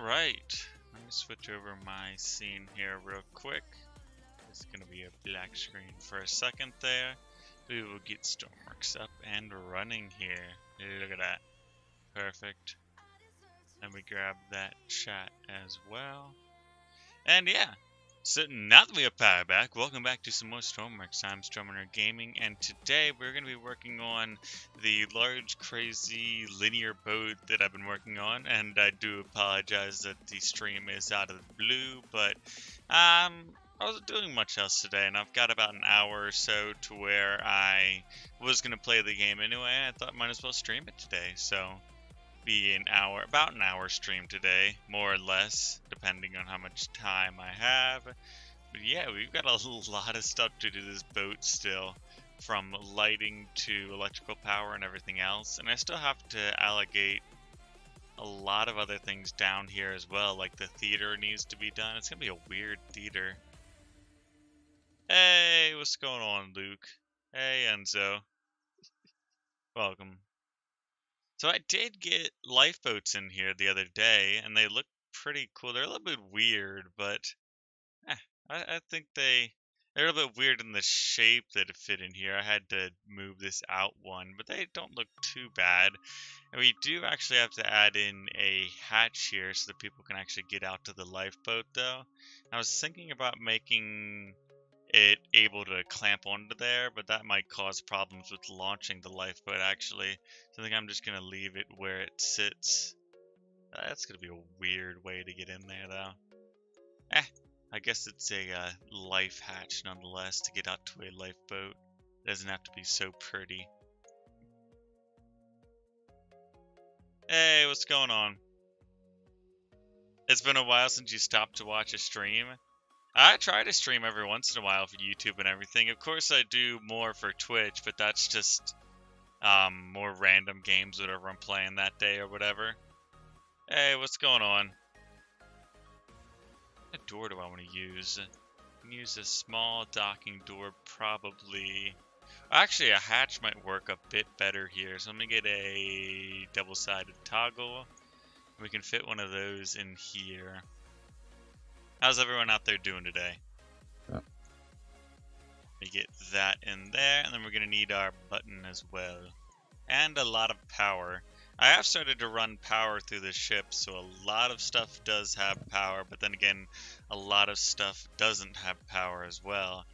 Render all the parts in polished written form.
Alright, let me switch over my scene here real quick. It's gonna be a black screen for a second there. We will get Stormworks up and running here. Look at that. Perfect. Let me grab that chat as well. And yeah, so now that we have power back, welcome back to some more Stormworks. I'm Stormworks Gaming, and today we're going to be working on the large, crazy, linear boat that I've been working on. And I do apologize that the stream is out of the blue, but I wasn't doing much else today, and I've got about an hour or so to where I was going to play the game anyway. I thought I might as well stream it today, so be about an hour stream today, more or less, depending on how much time I have. But yeah, we've got a lot of stuff to do this boat still, from lighting to electrical power and everything else. And I still have to allocate a lot of other things down here as well, like the theater needs to be done. It's gonna be a weird theater. Hey, what's going on, Luke? Hey, Enzo. Welcome. So I did get lifeboats in here the other day, and they look pretty cool. They're a little bit weird, but I think they're a little bit weird in the shape that it fit in here. I had to move this out one, but they don't look too bad. And we do actually have to add in a hatch here so that people can actually get out to the lifeboat, though. I was thinking about making it able to clamp onto there, but that might cause problems with launching the lifeboat actually. So I think I'm just gonna leave it where it sits. That's gonna be a weird way to get in there though. I guess it's a life hatch nonetheless to get out to a lifeboat. It doesn't have to be so pretty. Hey, what's going on? It's been a while since you stopped to watch a stream. I try to stream every once in a while for YouTube and everything. Of course, I do more for Twitch, but that's just more random games, whatever I'm playing that day or whatever. Hey, what's going on? What door do I want to use? I can use a small docking door, probably. Actually, a hatch might work a bit better here. So let me get a double-sided toggle. We can fit one of those in here. How's everyone out there doing today? Yeah. We get that in there, and then we're going to need our button as well. And a lot of power. I have started to run power through the ship, so a lot of stuff does have power, but then again, a lot of stuff doesn't have power as well.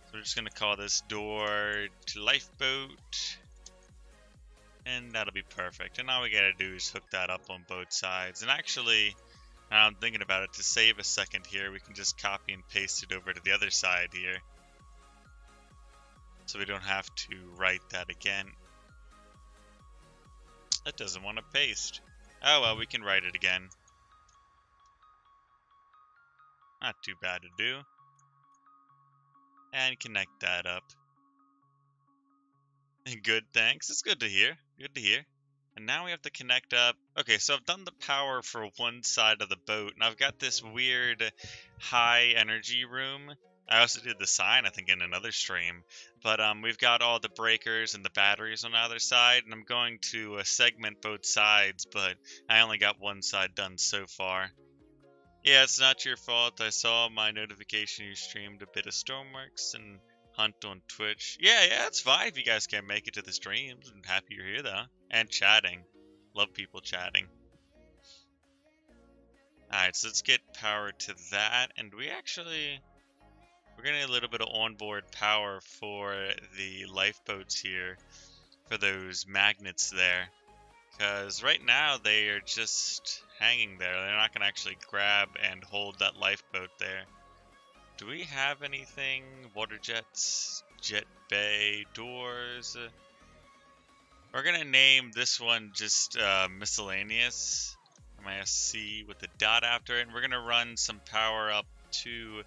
So we're just going to call this door to lifeboat. And that'll be perfect. And all we got to do is hook that up on both sides. And actually, now I'm thinking about it, to save a second here, we can just copy and paste it over to the other side here. So we don't have to write that again. That doesn't want to paste. Oh well, we can write it again. Not too bad to do. And connect that up. Good, thanks. It's good to hear. Good to hear. And now we have to connect up. Okay, so I've done the power for one side of the boat, and I've got this weird high energy room. I also did the sign, I think, in another stream. But we've got all the breakers and the batteries on the other side, and I'm going to segment both sides, but I only got one side done so far. Yeah, it's not your fault. I saw my notification you streamed a bit of Stormworks and Hunt on Twitch. Yeah, it's fine if you guys can't make it to the streams. I'm happy you're here, though. And chatting. Love people chatting. Alright, so let's get power to that. And we're getting a little bit of onboard power for the lifeboats here. For those magnets there. Because right now they are just hanging there. They're not going to actually grab and hold that lifeboat there. Do we have anything? Water jets, jet bay, doors. We're gonna name this one just miscellaneous. MISC with the dot after it. And we're gonna run some power up to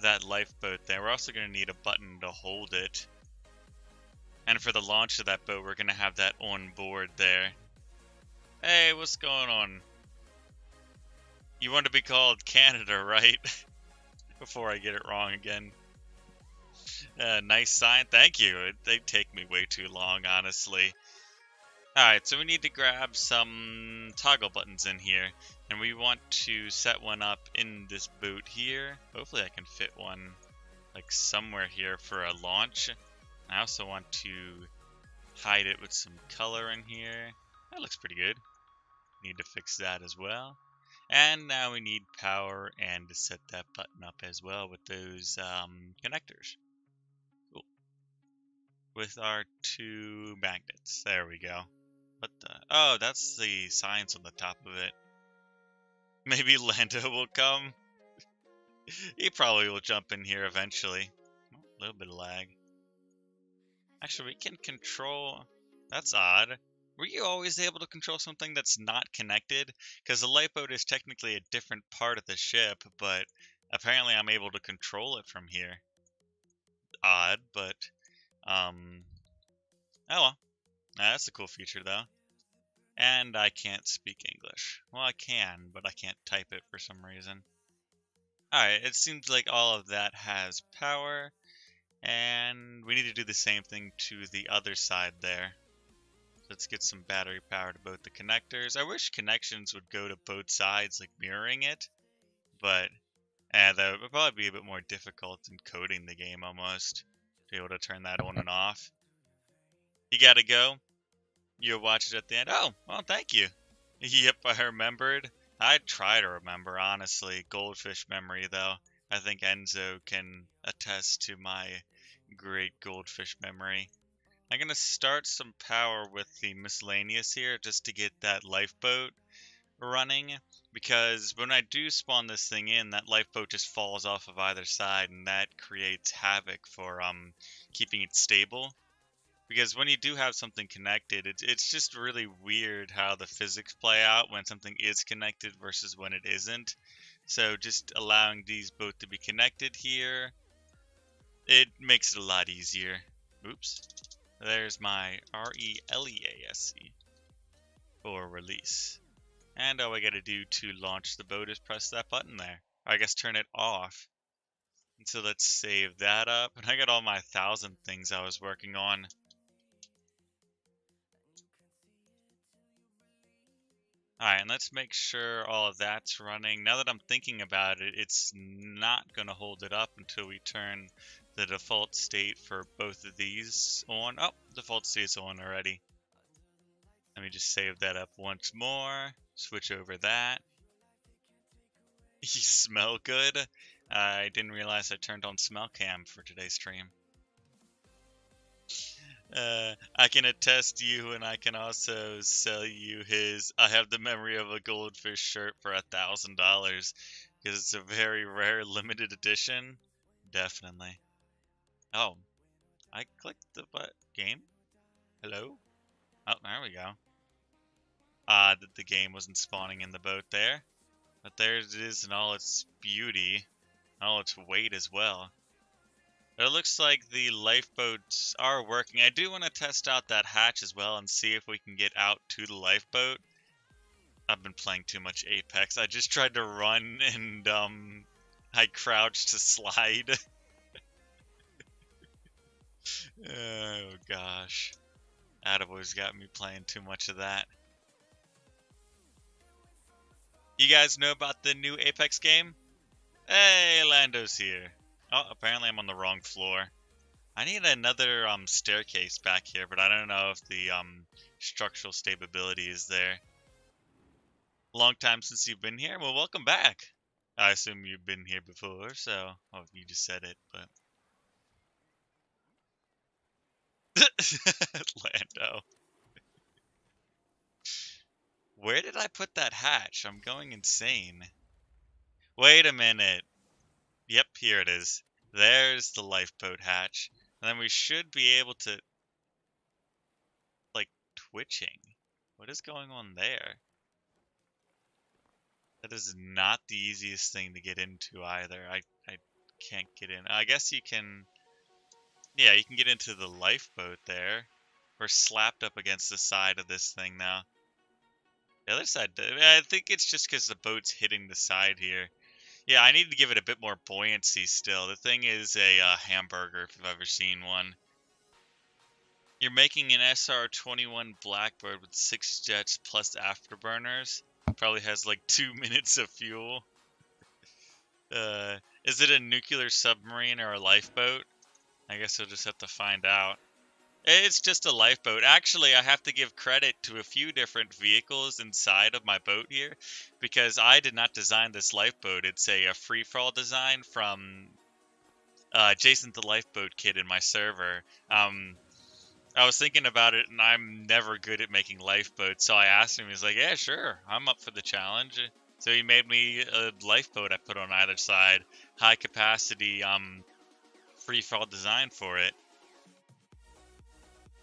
that lifeboat there. We're also gonna need a button to hold it. And for the launch of that boat, we're gonna have that on board there. Hey, what's going on? You want to be called Canada, right? Before I get it wrong again. Nice sign. Thank you. They take me way too long, honestly. Alright, so we need to grab some toggle buttons in here. And we want to set one up in this boat here. Hopefully I can fit one like somewhere here for a launch. I also want to hide it with some color in here. That looks pretty good. Need to fix that as well. And now we need power and to set that button up as well with those connectors. Cool. With our 2 magnets. There we go. What the? Oh, that's the signs on the top of it. Maybe Lando will come. He probably will jump in here eventually. A little bit of lag. Actually, we can control... That's odd. Were you always able to control something that's not connected? Because the lifeboat is technically a different part of the ship, but apparently I'm able to control it from here. Odd, but... Oh well. That's a cool feature, though. And I can't speak English. Well, I can, but I can't type it for some reason. Alright, it seems like all of that has power. And we need to do the same thing to the other side there. Let's get some battery power to both the connectors. I wish connections would go to both sides, like mirroring it. But that would probably be a bit more difficult in coding the game almost. To be able to turn that on and off. You gotta go. You'll watch it at the end. Oh, well, thank you. Yep, I remembered. I try to remember, honestly. Goldfish memory, though. I think Enzo can attest to my great goldfish memory. I'm going to start some power with the miscellaneous here just to get that lifeboat running. Because when I do spawn this thing in, that lifeboat just falls off of either side. And that creates havoc for keeping it stable. Because when you do have something connected, it's just really weird how the physics play out when something is connected versus when it isn't. So just allowing these both to be connected here, it makes it a lot easier. Oops. There's my RELEASE for release. And all I gotta do to launch the boat is press that button there. Or I guess turn it off. And so let's save that up. And I got all my 1,000 things I was working on. Alright, and let's make sure all of that's running. Now that I'm thinking about it, it's not going to hold it up until we turn the default state for both of these on. Oh, default state's on already. Let me just save that up once more. Switch over that. You smell good? I didn't realize I turned on smell cam for today's stream. I can attest to you, and I can also sell you his I have the memory of a goldfish shirt for $1,000 because it's a very rare limited edition. Definitely. Oh, I clicked the game. Hello? Oh, there we go. Odd that the game wasn't spawning in the boat there, but there it is in all its beauty, all its weight as well. It looks like the lifeboats are working. I do want to test out that hatch as well and see if we can get out to the lifeboat. I've been playing too much Apex. I just tried to run and I crouched to slide. Oh gosh. Attaboy's got me playing too much of that. You guys know about the new Apex game? Hey, Lando's here. Oh, apparently I'm on the wrong floor. I need another staircase back here, but I don't know if the structural stability is there. Long time since you've been here? Well, welcome back. I assume you've been here before, so... Oh, you just said it, but... Lando. Where did I put that hatch? I'm going insane. Wait a minute. Yep, here it is. There's the lifeboat hatch. And then we should be able to... Like, twitching. What is going on there? That is not the easiest thing to get into either. I can't get in. I guess you can... Yeah, you can get into the lifeboat there. We're slapped up against the side of this thing now. The other side... I think it's just because the boat's hitting the side here. Yeah, I need to give it a bit more buoyancy still. The thing is a hamburger, if you've ever seen one. You're making an SR-21 Blackbird with 6 jets plus afterburners. probably has like 2 minutes of fuel. Is it a nuclear submarine or a lifeboat? I guess we'll just have to find out. It's just a lifeboat. Actually, I have to give credit to a few different vehicles inside of my boat here, because I did not design this lifeboat. It's a free-for-all design from Jason the Lifeboat Kid in my server. I was thinking about it, and I'm never good at making lifeboats, so I asked him. He's like, yeah, sure, I'm up for the challenge. So he made me a lifeboat I put on either side. High capacity, free-for-all design for it.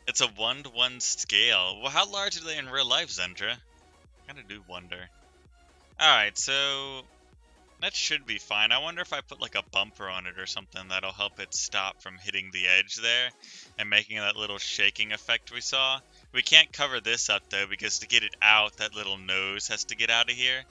It's a 1-to-1 scale. Well, how large are they in real life, Zendra? I kinda do wonder. Alright, so that should be fine. I wonder if I put like a bumper on it or something that'll help it stop from hitting the edge there and making that little shaking effect we saw. We can't cover this up though, because to get it out, that little nose has to get out of here.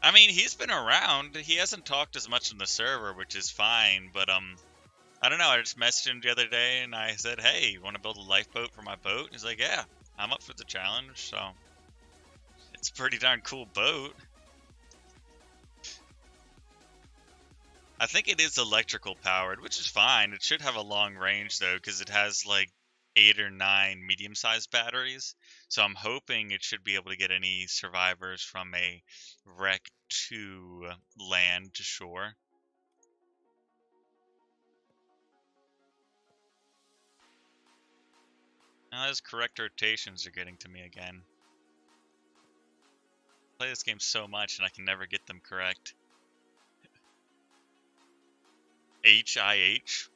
I mean, he's been around. He hasn't talked as much on the server, which is fine, but I don't know, I just messaged him the other day and I said, hey, you want to build a lifeboat for my boat? He's like, yeah, I'm up for the challenge, so it's a pretty darn cool boat. I think it is electrical powered, which is fine. It should have a long range though, because it has like 8 or 9 medium-sized batteries. So I'm hoping it should be able to get any survivors from a wreck to land to shore. Now those correct rotations are getting to me again. I play this game so much and I can never get them correct. HIH?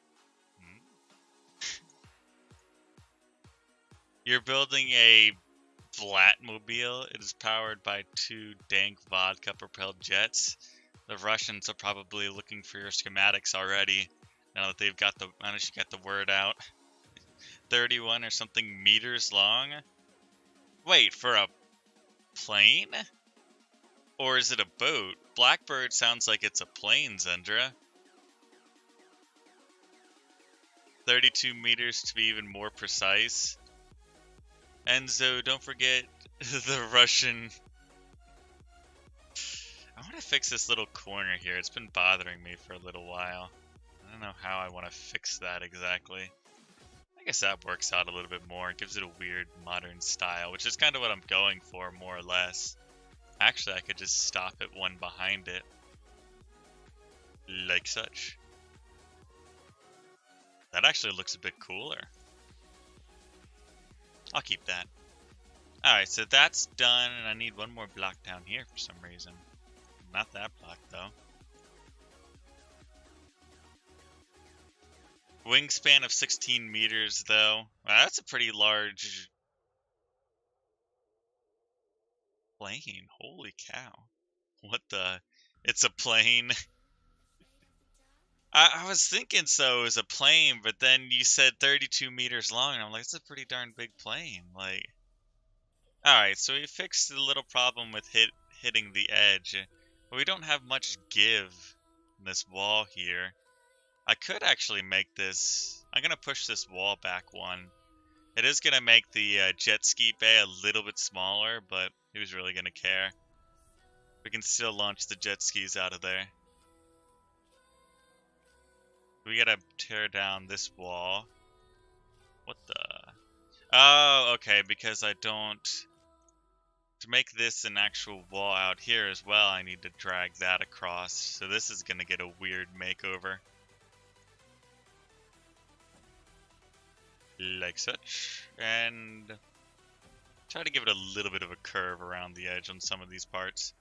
You're building a Blatmobile. It is powered by 2 dank vodka-propelled jets. The Russians are probably looking for your schematics already, now that they've got managed to get the word out. 31 or something meters long? Wait, for a plane? Or is it a boat? Blackbird sounds like it's a plane, Zendra. 32 meters to be even more precise. Enzo, don't forget the Russian. I want to fix this little corner here. It's been bothering me for a little while. I don't know how I want to fix that exactly. I guess that works out a little bit more. It gives it a weird modern style, which is kind of what I'm going for, more or less. Actually, I could just stop at one behind it. Like such. That actually looks a bit cooler. I'll keep that. Alright, so that's done, and I need one more block down here for some reason. Not that block, though. Wingspan of 16 meters, though. Wow, that's a pretty large plane. Holy cow. What the? It's a plane. I was thinking so, it was a plane, but then you said 32 meters long, and I'm like, it's a pretty darn big plane. Like, alright, so we fixed the little problem with hitting the edge. We don't have much give in this wall here. I could actually make this. I'm going to push this wall back one. It is going to make the jet ski bay a little bit smaller, but who's really going to care? We can still launch the jet skis out of there. We got to tear down this wall. What the? Oh, okay, because I don't. To make this an actual wall out here as well, I need to drag that across. So this is going to get a weird makeover. Like such, and try to give it a little bit of a curve around the edge on some of these parts.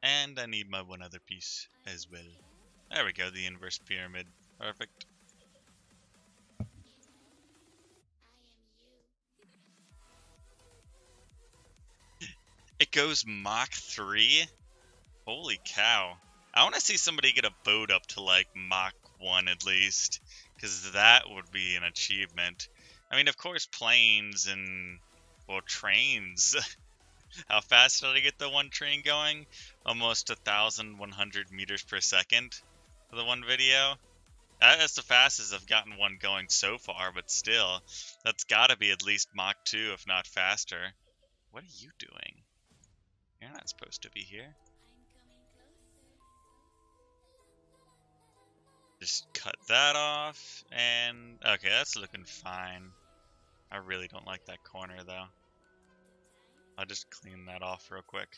And I need my one other piece as well. There we go, the inverse pyramid. Perfect. It goes Mach 3? Holy cow. I want to see somebody get a boat up to like Mach 1 at least, because that would be an achievement. I mean, of course, planes and, well, trains. How fast did I get the one train going? Almost 1,100 meters per second for the one video. That's the fastest I've gotten one going so far, but still, that's gotta be at least Mach 2, if not faster. What are you doing? You're not supposed to be here. Just cut that off, and okay, that's looking fine. I really don't like that corner, though. I'll just clean that off real quick.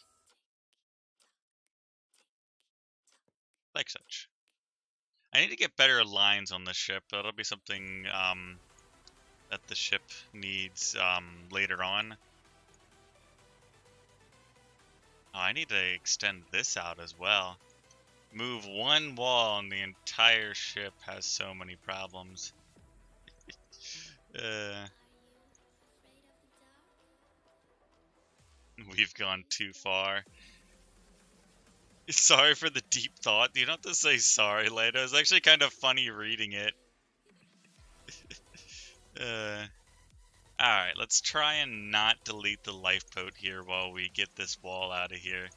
Like such. I need to get better lines on the ship. That'll be something that the ship needs later on. Oh, I need to extend this out as well. Move one wall and the entire ship has so many problems. We've gone too far. Sorry for the deep thought. You don't have to say sorry, Leda. It's actually kind of funny reading it. Alright, let's try and not delete the lifeboat here while we get this wall out of here.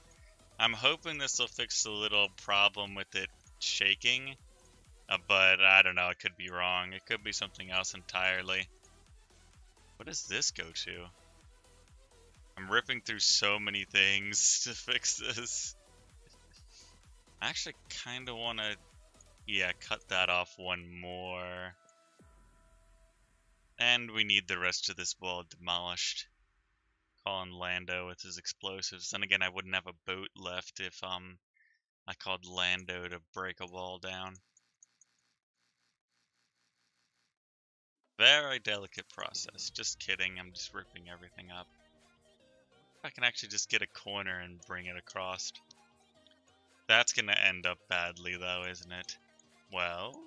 I'm hoping this will fix the little problem with it shaking. But I don't know, it could be wrong. It could be something else entirely. What does this go to? I'm ripping through so many things to fix this. I actually kind of want to, yeah, cut that off one more. And we need the rest of this wall demolished. Calling Lando with his explosives. Then again, I wouldn't have a boat left if I called Lando to break a wall down. Very delicate process. Just kidding, I'm just ripping everything up. I can actually just get a corner and bring it across. That's gonna end up badly though, isn't it? Well,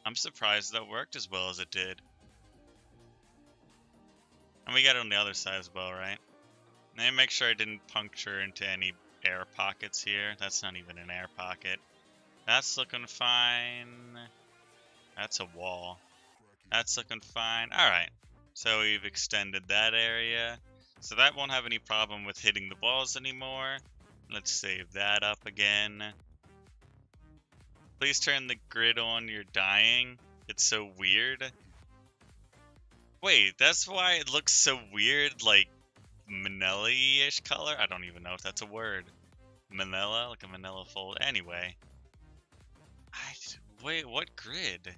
I'm surprised that worked as well as it did. And we got it on the other side as well, right? Let me make sure I didn't puncture into any air pockets here. That's not even an air pocket. That's looking fine. That's a wall. That's looking fine. Alright. So we've extended that area. So that won't have any problem with hitting the walls anymore. Let's save that up again. Please turn the grid on, you're dying. It's so weird. Wait, that's why it looks so weird, like manila-ish color? I don't even know if that's a word. Manila? Like a manila fold? Anyway. Wait, what grid?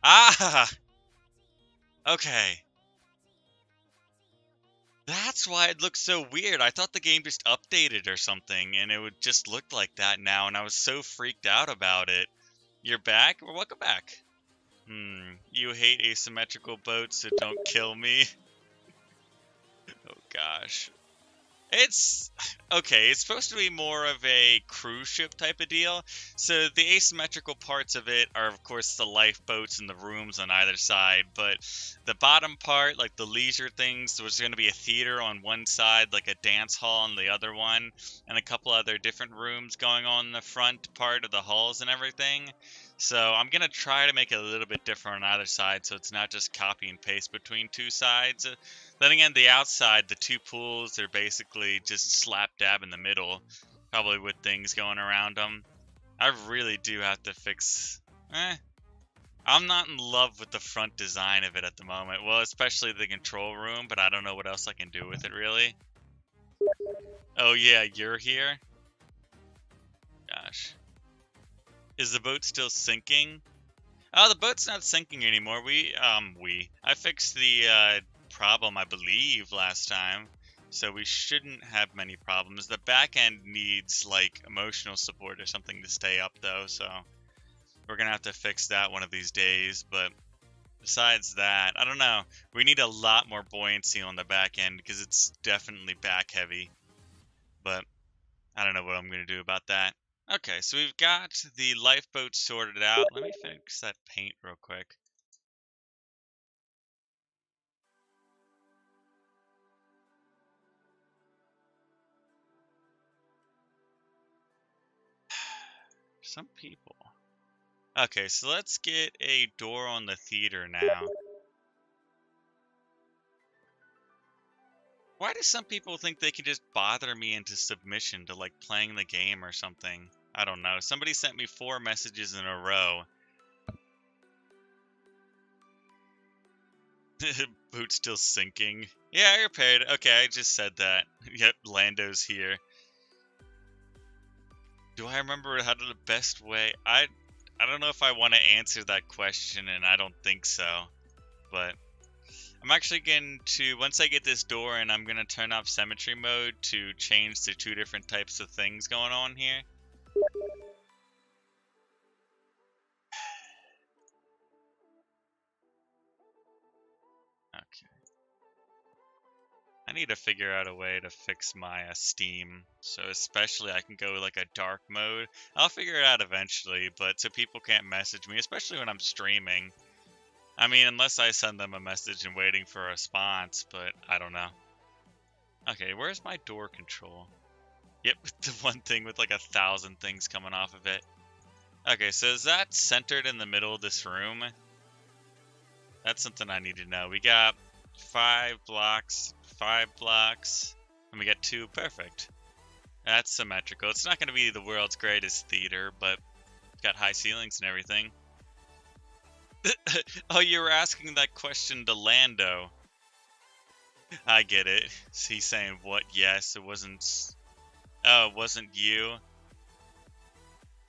Ah! Okay. That's why it looks so weird. I thought the game just updated or something, and it would just look like that now, and I was so freaked out about it. You're back? Well, welcome back. You hate asymmetrical boats, so don't kill me. Oh gosh. It's okay, it's supposed to be more of a cruise ship type of deal. So the asymmetrical parts of it are of course the lifeboats and the rooms on either side, but the bottom part, like the leisure things, there's going to be a theater on one side, like a dance hall on the other one, and a couple other different rooms going on the front part of the halls and everything. So I'm going to try to make it a little bit different on either side so it's not just copy and paste between two sides. Then again, the outside, the two pools, they're basically just slap dab in the middle, probably with things going around them. I really do have to fix... I'm not in love with the front design of it at the moment. Well, especially the control room, but I don't know what else I can do with it, really. Oh yeah, you're here? Gosh. Is the boat still sinking? Oh, the boat's not sinking anymore. I fixed the, problem, I believe, last time. So we shouldn't have many problems. The back end needs, like, emotional support or something to stay up, though, so we're gonna have to fix that one of these days. But besides that, I don't know. We need a lot more buoyancy on the back end because it's definitely back heavy. But I don't know what I'm gonna do about that. Okay, so we've got the lifeboat sorted out. Let me fix that paint real quick. Some people. Okay, so let's get a door on the theater now. Why do some people think they can just bother me into submission to like playing the game or something? I don't know. Somebody sent me 4 messages in a row. Boot's still sinking. Yeah, you're paid. Okay, I just said that. Yep, Lando's here. Do I remember how to the best way? I don't know if I want to answer that question, and I don't think so. But I'm actually going to, once I get this door in, I'm going to turn off symmetry mode to change the 2 different types of things going on here. Okay. I need to figure out a way to fix my Steam, so especially I can go like a dark mode. I'll figure it out eventually, but so people can't message me, especially when I'm streaming. I mean, unless I send them a message and waiting for a response, but I don't know. Okay, where's my door control? Yep, the one thing with like 1,000 things coming off of it. Okay, so is that centered in the middle of this room? That's something I need to know. We got 5 blocks, 5 blocks, and we got 2. Perfect. That's symmetrical. It's not going to be the world's greatest theater, but it's got high ceilings and everything. Oh, you were asking that question to Lando. I get it. He's saying, what? Yes, it wasn't... Oh, it wasn't you?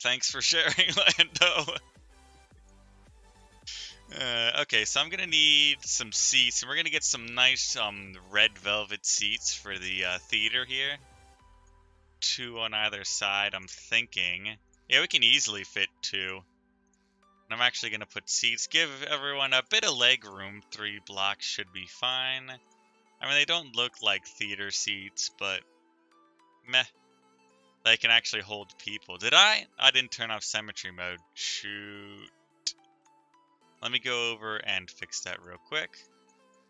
Thanks for sharing, Lando. Okay, so I'm gonna need some seats, and we're gonna get some nice red velvet seats for the theater here. 2 on either side, I'm thinking. Yeah, we can easily fit 2. And I'm actually gonna put seats, give everyone a bit of leg room. 3 blocks should be fine. I mean, they don't look like theater seats, but meh. They can actually hold people. Did I? I didn't turn off symmetry mode. Shoot. Let me go over and fix that real quick.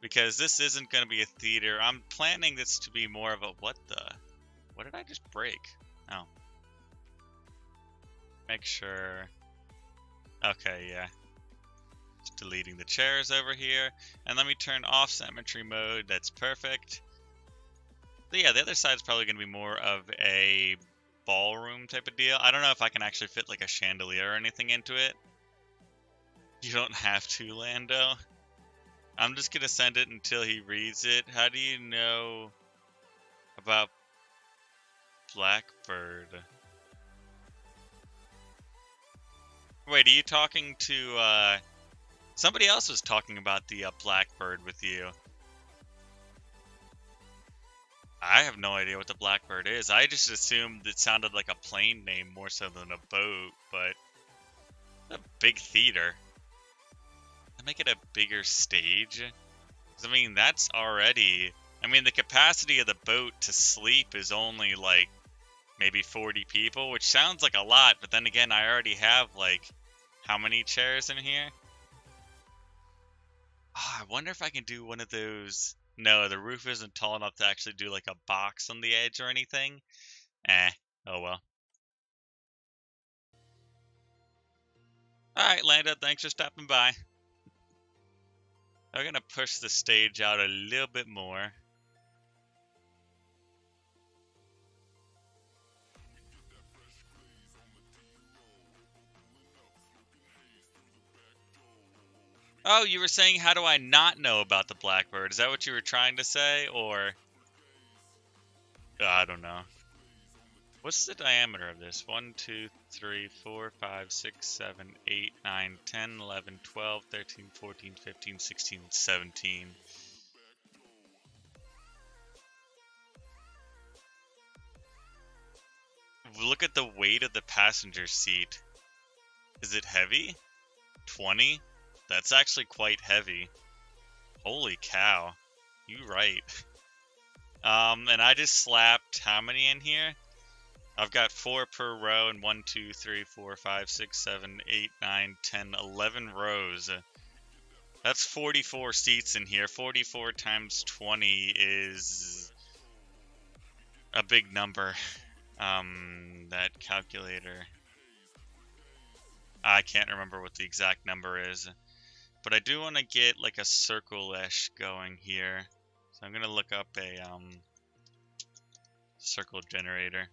Because this isn't going to be a theater. I'm planning this to be more of a... What did I just break? Oh. Make sure... Okay, yeah. Just deleting the chairs over here. And let me turn off symmetry mode. That's perfect. But yeah, the other side is probably going to be more of a ballroom type of deal. I don't know if I can actually fit like a chandelier or anything into it. You don't have to, Lando. I'm just gonna send it until he reads it. How do you know about Blackbird? Wait, are you talking to, somebody else was talking about the Blackbird with you. I have no idea what the Blackbird is. I just assumed it sounded like a plane name more so than a boat, but a big theater. Make it a bigger stage. 'Cause, I mean, that's already... I mean, the capacity of the boat to sleep is only, like, maybe 40 people, which sounds like a lot, but then again, I already have, like, how many chairs in here? Oh, I wonder if I can do one of those... No, the roof isn't tall enough to actually do, like, a box on the edge or anything. Oh well. Alright, Lando, thanks for stopping by. I'm gonna push the stage out a little bit more. Oh, you were saying, how do I not know about the Blackbird? Is that what you were trying to say, or... I don't know. What's the diameter of this? 1, 2, 3, 4, 5, 6, 7, 8, 9, 10, 11, 12, 13, 14, 15, 16, 17. Look at the weight of the passenger seat. Is it heavy? 20? That's actually quite heavy. Holy cow. You right. And I just slapped how many in here? I've got 4 per row and 1, 2, 3, 4, 5, 6, 7, 8, 9, 10, 11 rows. That's 44 seats in here. 44 times 20 is a big number. That calculator. I can't remember what the exact number is. But I do want to get like a circle-ish going here. So I'm going to look up a circle generator.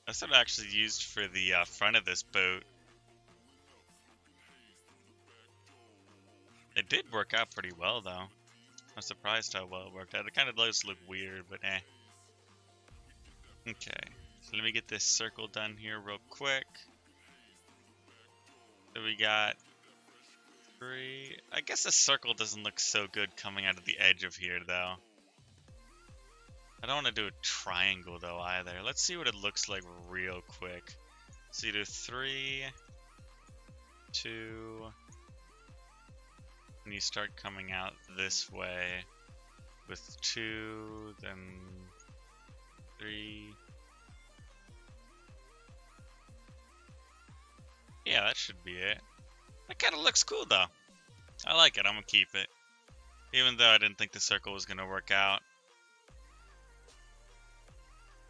That's what I actually used for the front of this boat. It did work out pretty well, though. I'm surprised how well it worked out. It kind of does look weird, but eh. Okay, so let me get this circle done here real quick. So we got 3. I guess the circle doesn't look so good coming out of the edge of here, though. I don't want to do a triangle, though, either. Let's see what it looks like real quick. So you do 3, 2, and you start coming out this way with 2, then 3. Yeah, that should be it. That kind of looks cool, though. I like it. I'm going to keep it. Even though I didn't think the circle was going to work out.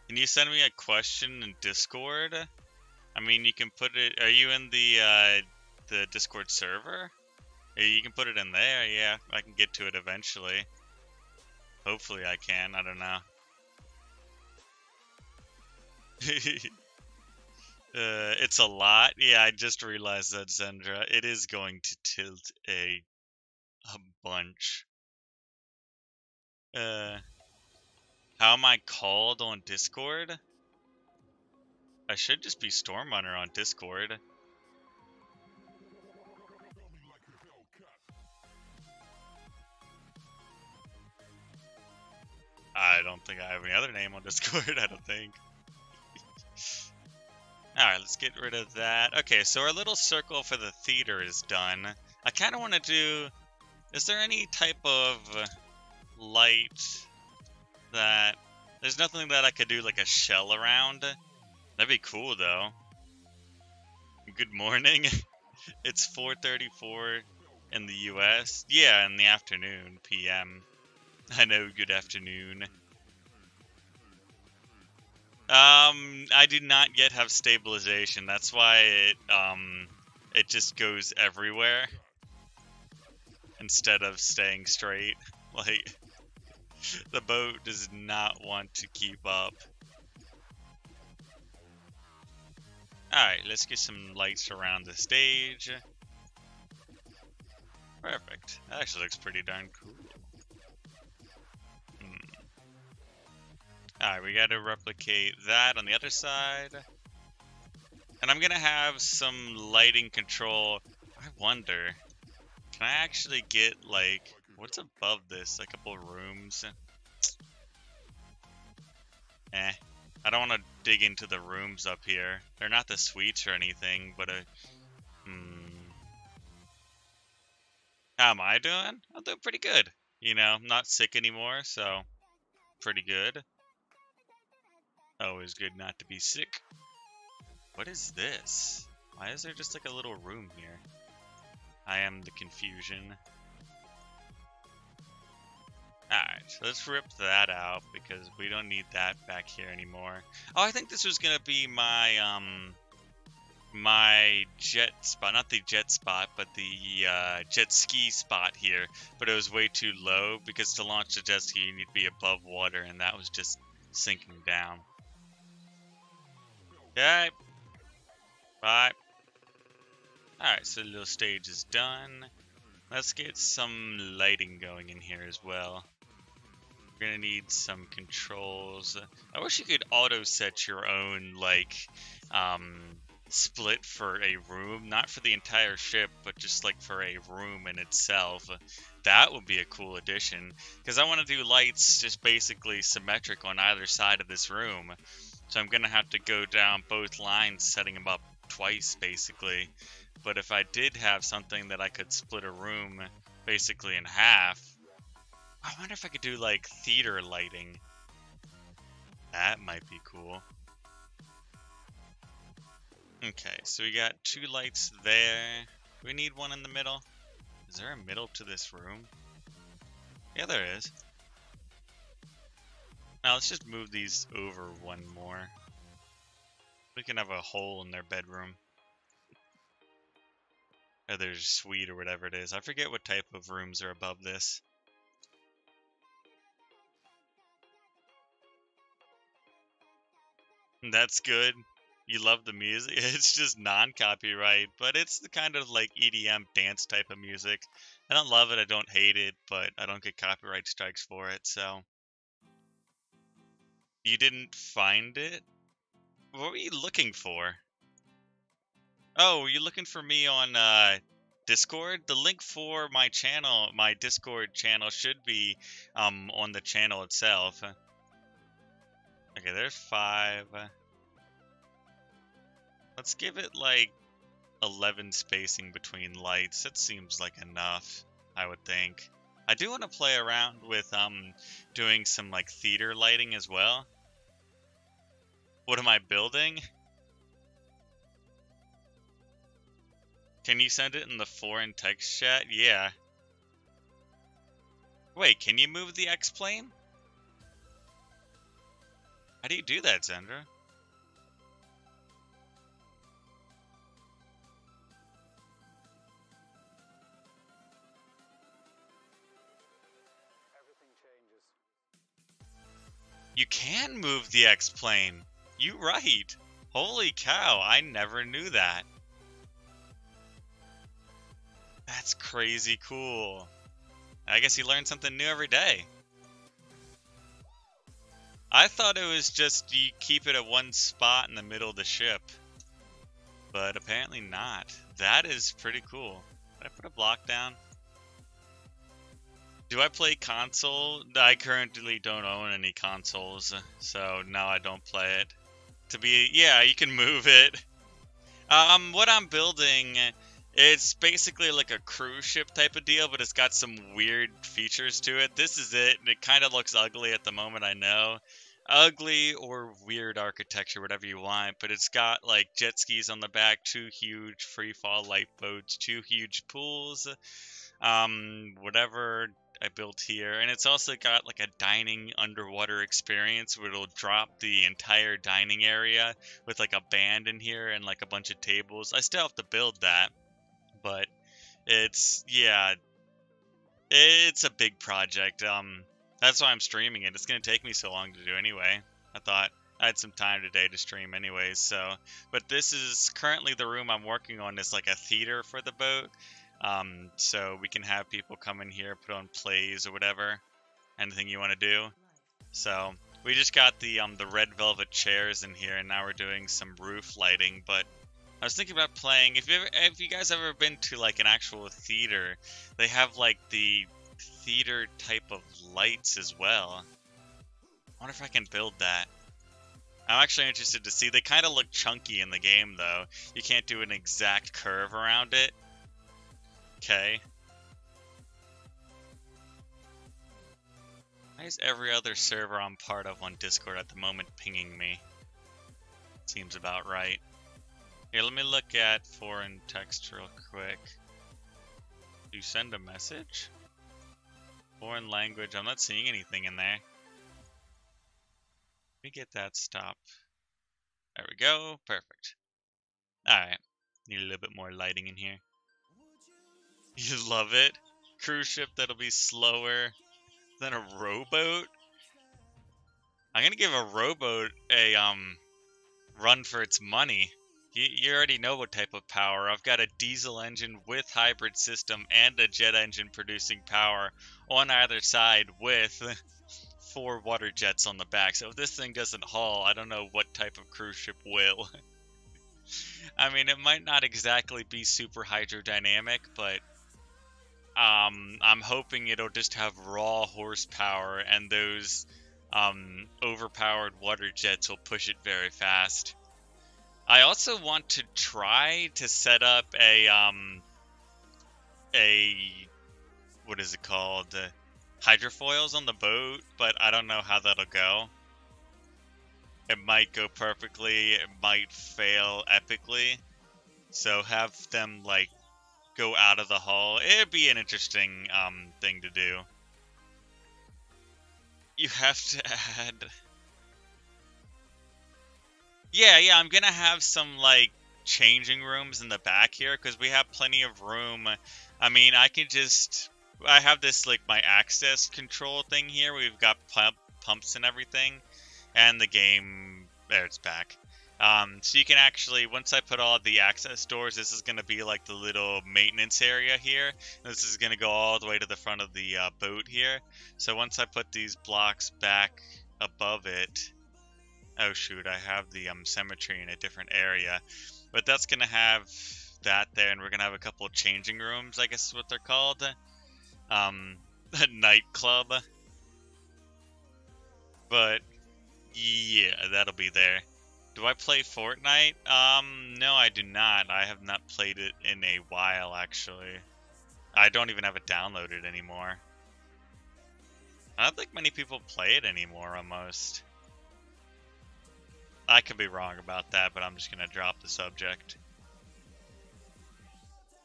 Can you send me a question in Discord? I mean, you can put it... Are you in the Discord server? You can put it in there, yeah. I can get to it eventually. Hopefully I can. I don't know. It's a lot. Yeah, I just realized that, Zendra. It is going to tilt a bunch. How am I called on Discord? I should just be Stormrunner on Discord. I don't think I have any other name on Discord, I don't think. Alright, let's get rid of that. Okay, so our little circle for the theater is done. I kind of want to do... Is there any type of light that... There's nothing that I could do like a shell around? That'd be cool, though. Good morning. It's 4:34 in the US. Yeah, in the afternoon, PM. I know, good afternoon. I do not yet have stabilization. That's why it just goes everywhere instead of staying straight. Like, the boat does not want to keep up. Alright, let's get some lights around the stage. Perfect. That actually looks pretty darn cool. Alright, we gotta replicate that on the other side. And I'm gonna have some lighting control. I wonder, can I actually get, like, what's above this? A couple rooms? Eh. I don't want to dig into the rooms up here. They're not the suites or anything, but how am I doing? I'm doing pretty good. You know, I'm not sick anymore, so pretty good. Always good not to be sick. What is this? Why is there just like a little room here? I am the confusion. Alright, so let's rip that out because we don't need that back here anymore. Oh, I think this was gonna be my my jet spot, not the jet spot, but the jet ski spot here. But it was way too low because to launch the jet ski you need to be above water, and that was just sinking down. Okay. Bye. Alright, so the little stage is done. Let's get some lighting going in here as well. We're gonna need some controls. I wish you could auto set your own, like, split for a room. Not for the entire ship, but just like for a room in itself. That would be a cool addition. Because I want to do lights just basically symmetric on either side of this room. So I'm gonna have to go down both lines, setting them up twice, basically. But if I did have something that I could split a room basically in half, I wonder if I could do like theater lighting. That might be cool. Okay, so we got 2 lights there. We need one in the middle. Is there a middle to this room? Yeah, there is. Now let's just move these over one more. We can have a hole in their bedroom. Or their suite or whatever it is. I forget what type of rooms are above this. That's good. You love the music? It's just non-copyright, but it's the kind of like EDM dance type of music. I don't love it, I don't hate it, but I don't get copyright strikes for it, so. You didn't find it? What were you looking for? Oh, were you looking for me on Discord? The link for my channel, my Discord channel, should be on the channel itself. Okay, there's 5. Let's give it like 11 spacing between lights. That seems like enough, I would think. I do want to play around with doing some like theater lighting as well. What am I building? Can you send it in the foreign text chat? Yeah. Wait, can you move the X-plane? How do you do that, Zendra? Everything changes. You can move the X-plane. You right. Holy cow, I never knew that. That's crazy cool. I guess you learn something new every day. I thought it was just you keep it at one spot in the middle of the ship. But apparently not. That is pretty cool. Did I put a block down? Do I play console? I currently don't own any consoles, so no, I don't play it. Yeah, you can move it. What I'm building, it's basically like a cruise ship type of deal, but it's got some weird features to it. This is it. It kind of looks ugly at the moment, I know. Ugly or weird architecture, whatever you want, but it's got like jet skis on the back, 2 huge free fall lifeboats, 2 huge pools, whatever I built here, and it's also got like a dining underwater experience where it'll drop the entire dining area with like a band in here and like a bunch of tables. I still have to build that, but it's, yeah, it's a big project. That's why I'm streaming it. It's gonna take me so long to do anyway. I thought I had some time today to stream anyways, so. But this is currently the room I'm working on is like a theater for the boat. So we can have people come in here, put on plays or whatever, anything you want to do. So we just got the red velvet chairs in here, and now we're doing some roof lighting. But I was thinking about playing. If you guys ever been to like an actual theater, they have like the theater type of lights as well. I wonder if I can build that. I'm actually interested to see. They kind of look chunky in the game though. You can't do an exact curve around it. Okay. Why is every other server I'm part of on Discord at the moment pinging me? Seems about right. Here, let me look at foreign text real quick. Do you send a message? Foreign language, I'm not seeing anything in there. Let me get that stop. There we go, perfect. Alright, need a little bit more lighting in here. You love it? Cruise ship that'll be slower than a rowboat? I'm gonna give a rowboat a run for its money. You already know what type of power. I've got a diesel engine with hybrid system and a jet engine producing power on either side with 4 water jets on the back. So if this thing doesn't haul, I don't know what type of cruise ship will. I mean, it might not exactly be super hydrodynamic, but I'm hoping it'll just have raw horsepower, and those overpowered water jets will push it very fast. I also want to try to set up a what is it called? Hydrofoils on the boat, but I don't know how that'll go. It might go perfectly, it might fail epically. So have them like go out of the hull. It'd be an interesting thing to do. You have to add. Yeah, I'm gonna have some like changing rooms in the back here because we have plenty of room. I mean, I have this like my access control thing here. We've got pumps and everything, and the game. There, it's back. So you can actually, once I put all the access doors, this is going to be like the little maintenance area here. This is going to go all the way to the front of the boat here. So once I put these blocks back above it, oh shoot, I have the cemetery in a different area. But that's going to have that there, and we're going to have a couple of changing rooms, I guess is what they're called. A nightclub. But yeah, that'll be there. Do I play Fortnite? No, I do not. I have not played it in a while, actually. I don't even have it downloaded anymore. I don't think many people play it anymore, almost. I could be wrong about that, but I'm just gonna drop the subject.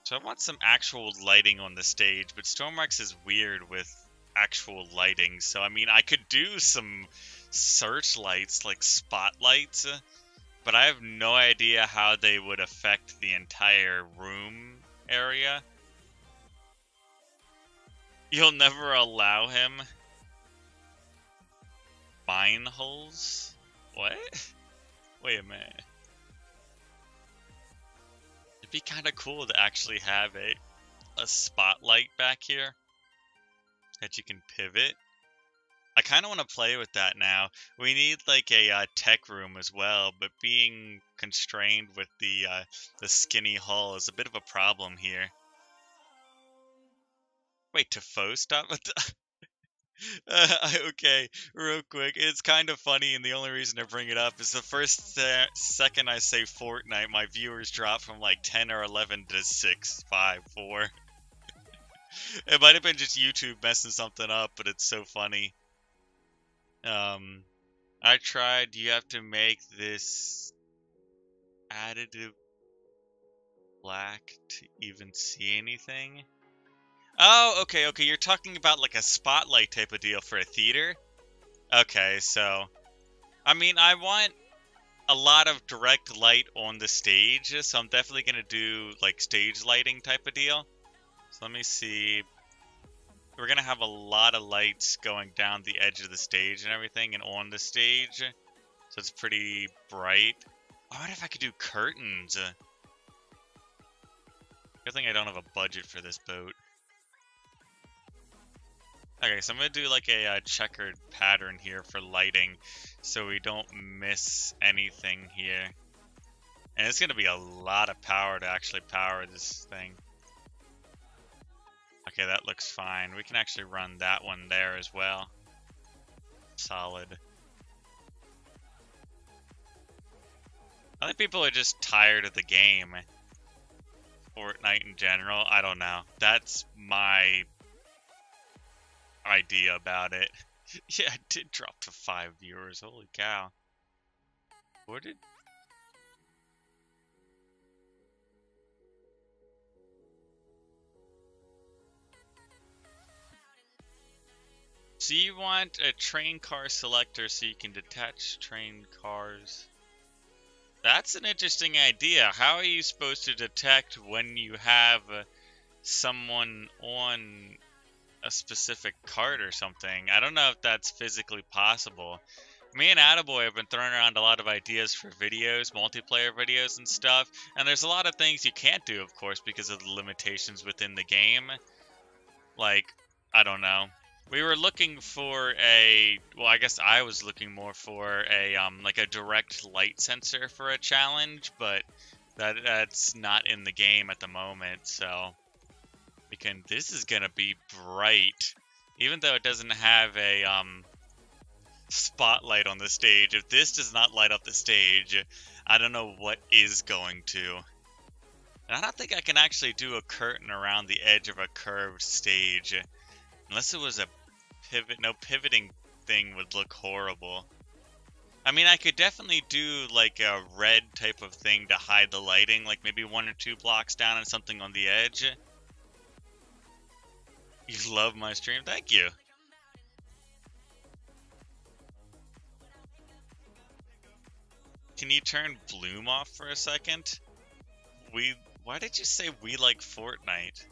So I want some actual lighting on the stage, but Stormworks is weird with actual lighting. So, I mean, I could do some searchlights, like spotlights, but I have no idea how they would affect the entire room area. You'll never allow him mine holes? What? Wait a minute. It'd be kind of cool to actually have a spotlight back here that you can pivot. I kind of want to play with that now. We need like a tech room as well, but being constrained with the skinny hull is a bit of a problem here. Wait, Tefo stop? Okay, real quick. It's kind of funny, and the only reason I bring it up is the first second I say Fortnite, my viewers drop from like 10 or 11 to 6, 5, 4. It might have been just YouTube messing something up, but it's so funny. I tried. You have to make this additive black to even see anything. Oh, okay. You're talking about like a spotlight type of deal for a theater? Okay, so, I mean, I want a lot of direct light on the stage, so I'm definitely going to do like stage lighting type of deal. So let me see. We're going to have a lot of lights going down the edge of the stage and everything and on the stage. So it's pretty bright. I wonder if I could do curtains. Good thing I don't have a budget for this boat. Okay, so I'm going to do like a checkered pattern here for lighting so we don't miss anything here. And it's going to be a lot of power to actually power this thing. Okay, that looks fine. We can actually run that one there as well. Solid. I think people are just tired of the game. Fortnite in general, I don't know. That's my idea about it. Yeah, it did drop to 5 viewers. Holy cow. Where did... So you want a train car selector so you can detach train cars. That's an interesting idea. How are you supposed to detect when you have someone on a specific cart or something? I don't know if that's physically possible. Me and Attaboy have been throwing around a lot of ideas for videos, multiplayer videos and stuff, and there's a lot of things you can't do, of course, because of the limitations within the game. Like, I don't know. We were looking for well, I guess I was looking more for like a direct light sensor for a challenge, but that's not in the game at the moment, so this is gonna be bright. Even though it doesn't have a spotlight on the stage, if this does not light up the stage, I don't know what is going to. And I don't think I can actually do a curtain around the edge of a curved stage. Unless it was a pivot. No, pivoting thing would look horrible. I mean, I could definitely do like a red type of thing to hide the lighting, like maybe 1 or 2 blocks down and something on the edge. You love my stream? Thank you. Can you turn Bloom off for a second? Why did you say we like Fortnite?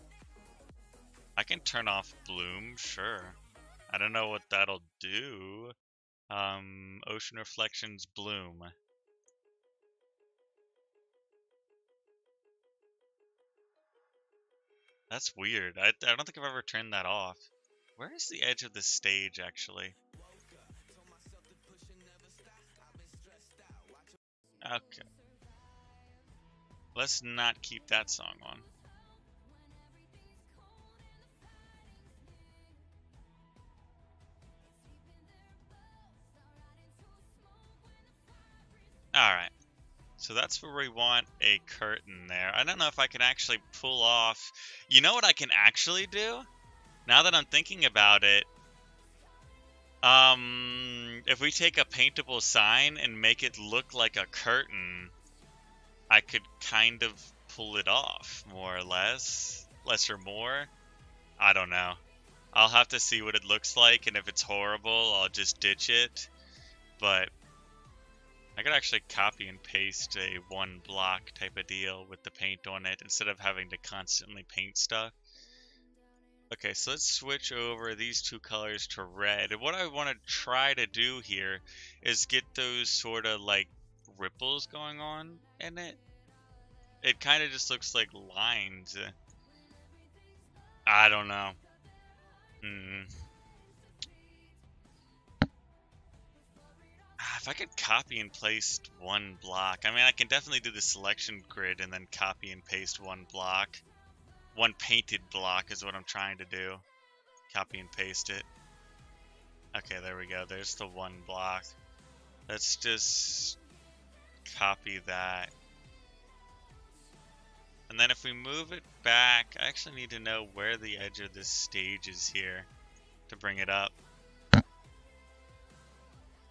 I can turn off Bloom, sure. I don't know what that'll do. Ocean Reflections Bloom. That's weird. I don't think I've ever turned that off. Where is the edge of the stage, actually? Okay. Let's not keep that song on. Alright. So that's where we want a curtain there. I don't know if I can actually pull off... You know what I can actually do? Now that I'm thinking about it, if we take a paintable sign and make it look like a curtain, I could kind of pull it off, more or less. Less or more. I don't know. I'll have to see what it looks like, and if it's horrible, I'll just ditch it. But I could actually copy and paste a one block type of deal with the paint on it instead of having to constantly paint stuff. Okay, so let's switch over these two colors to red. And what I want to try to do here is get those sort of like ripples going on in it. It kind of just looks like lines. I don't know. If I could copy and paste one block. I mean, I can definitely do the selection grid and then copy and paste one block. One painted block is what I'm trying to do. Copy and paste it. Okay, there we go. There's the one block. Let's just copy that. And then if we move it back, I actually need to know where the edge of this stage is here to bring it up.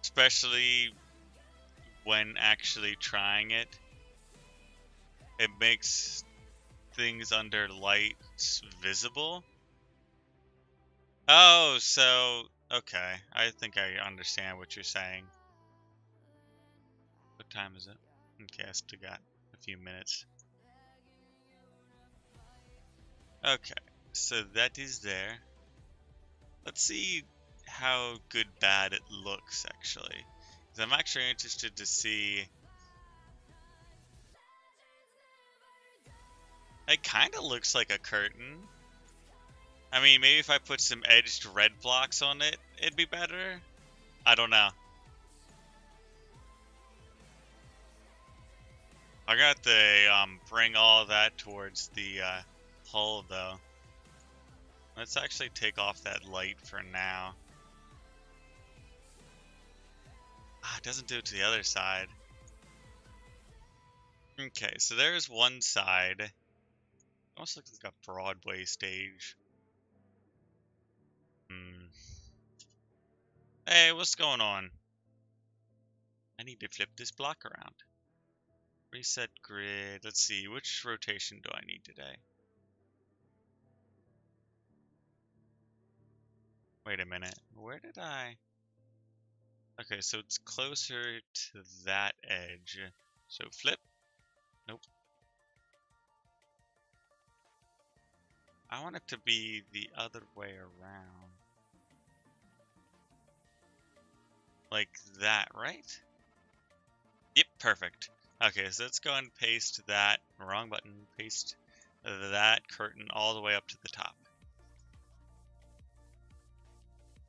Especially when actually trying it. It makes things under lights visible. Oh, so, okay. I think I understand what you're saying. What time is it? Okay, I still got a few minutes. Okay, so that is there. Let's see how good bad it looks, actually. 'Cause I'm actually interested to see... It kind of looks like a curtain. I mean, maybe if I put some edged red blocks on it, it'd be better. I don't know. I got to bring all that towards the hull, though. Let's actually take off that light for now. Ah, it doesn't do it to the other side. Okay, so there's one side. Almost looks like a Broadway stage. Hey, what's going on? I need to flip this block around. Reset grid. Let's see, which rotation do I need today? Wait a minute. Where did I... Okay, so it's closer to that edge. So flip. Nope. I want it to be the other way around. Like that, right? Yep, perfect. Okay, so let's go and paste that. Wrong button. Paste that curtain all the way up to the top.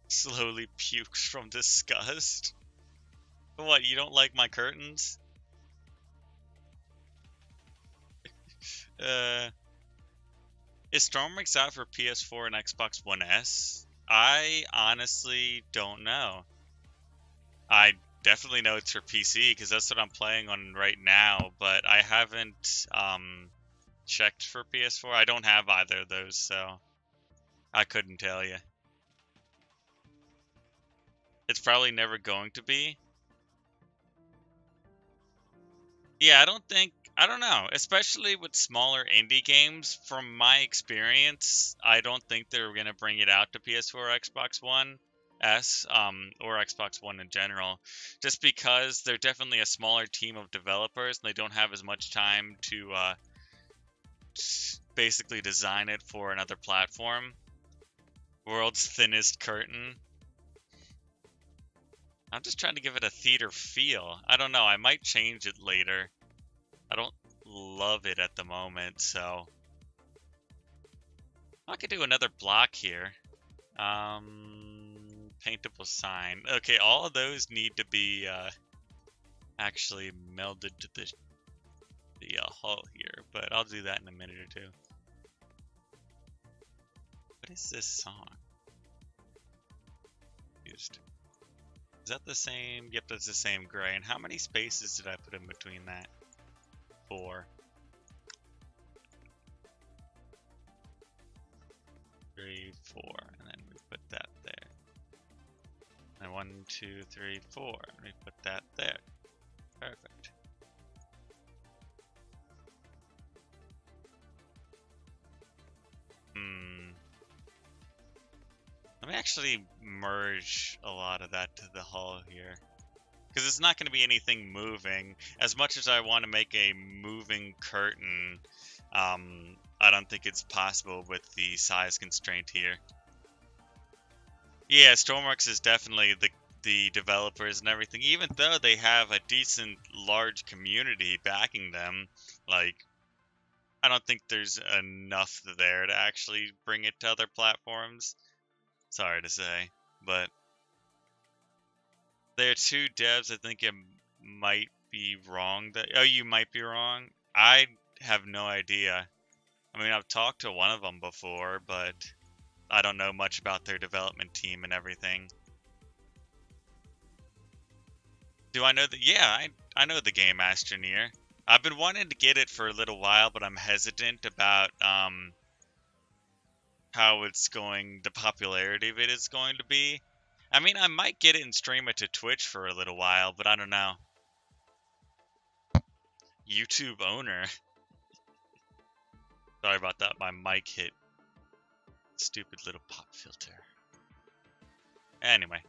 Slowly pukes from disgust. What, you don't like my curtains? Is Stormworks out for PS4 and Xbox One S? I honestly don't know. I definitely know it's for PC because that's what I'm playing on right now, but I haven't checked for PS4. I don't have either of those, so I couldn't tell you. It's probably never going to be. Yeah, I don't know, especially with smaller indie games, from my experience, I don't think they're going to bring it out to PS4 or Xbox One S, or Xbox One in general, just because they're definitely a smaller team of developers and they don't have as much time to basically design it for another platform. World's thinnest curtain. I'm just trying to give it a theater feel. I don't know, I might change it later. I don't love it at the moment, so I could do another block here. Paintable sign. Okay, all of those need to be actually melded to the hull here, but I'll do that in a minute or two. What is this song? Used. Is that the same? Yep, that's the same gray. And how many spaces did I put in between that? 4. 3, 4, and then we put that there. And 1, 2, 3, 4, and we put that there. Perfect. Let me actually merge a lot of that to the hull here. Because it's not going to be anything moving. As much as I want to make a moving curtain, I don't think it's possible with the size constraint here. Yeah, Stormworks is definitely the developers and everything. Even though they have a decent, large community backing them, like, I don't think there's enough there to actually bring it to other platforms. Sorry to say, but there are 2 devs. I think it might be wrong. You might be wrong. I have no idea. I mean, I've talked to one of them before, but I don't know much about their development team and everything. Do I know that? Yeah, I know the game Astroneer. I've been wanting to get it for a little while, but I'm hesitant about how it's going, the popularity of it is going to be. I mean, I might get it and stream it to Twitch for a little while, but I don't know. YouTube owner. Sorry about that, my mic hit. Stupid little pop filter. Anyway,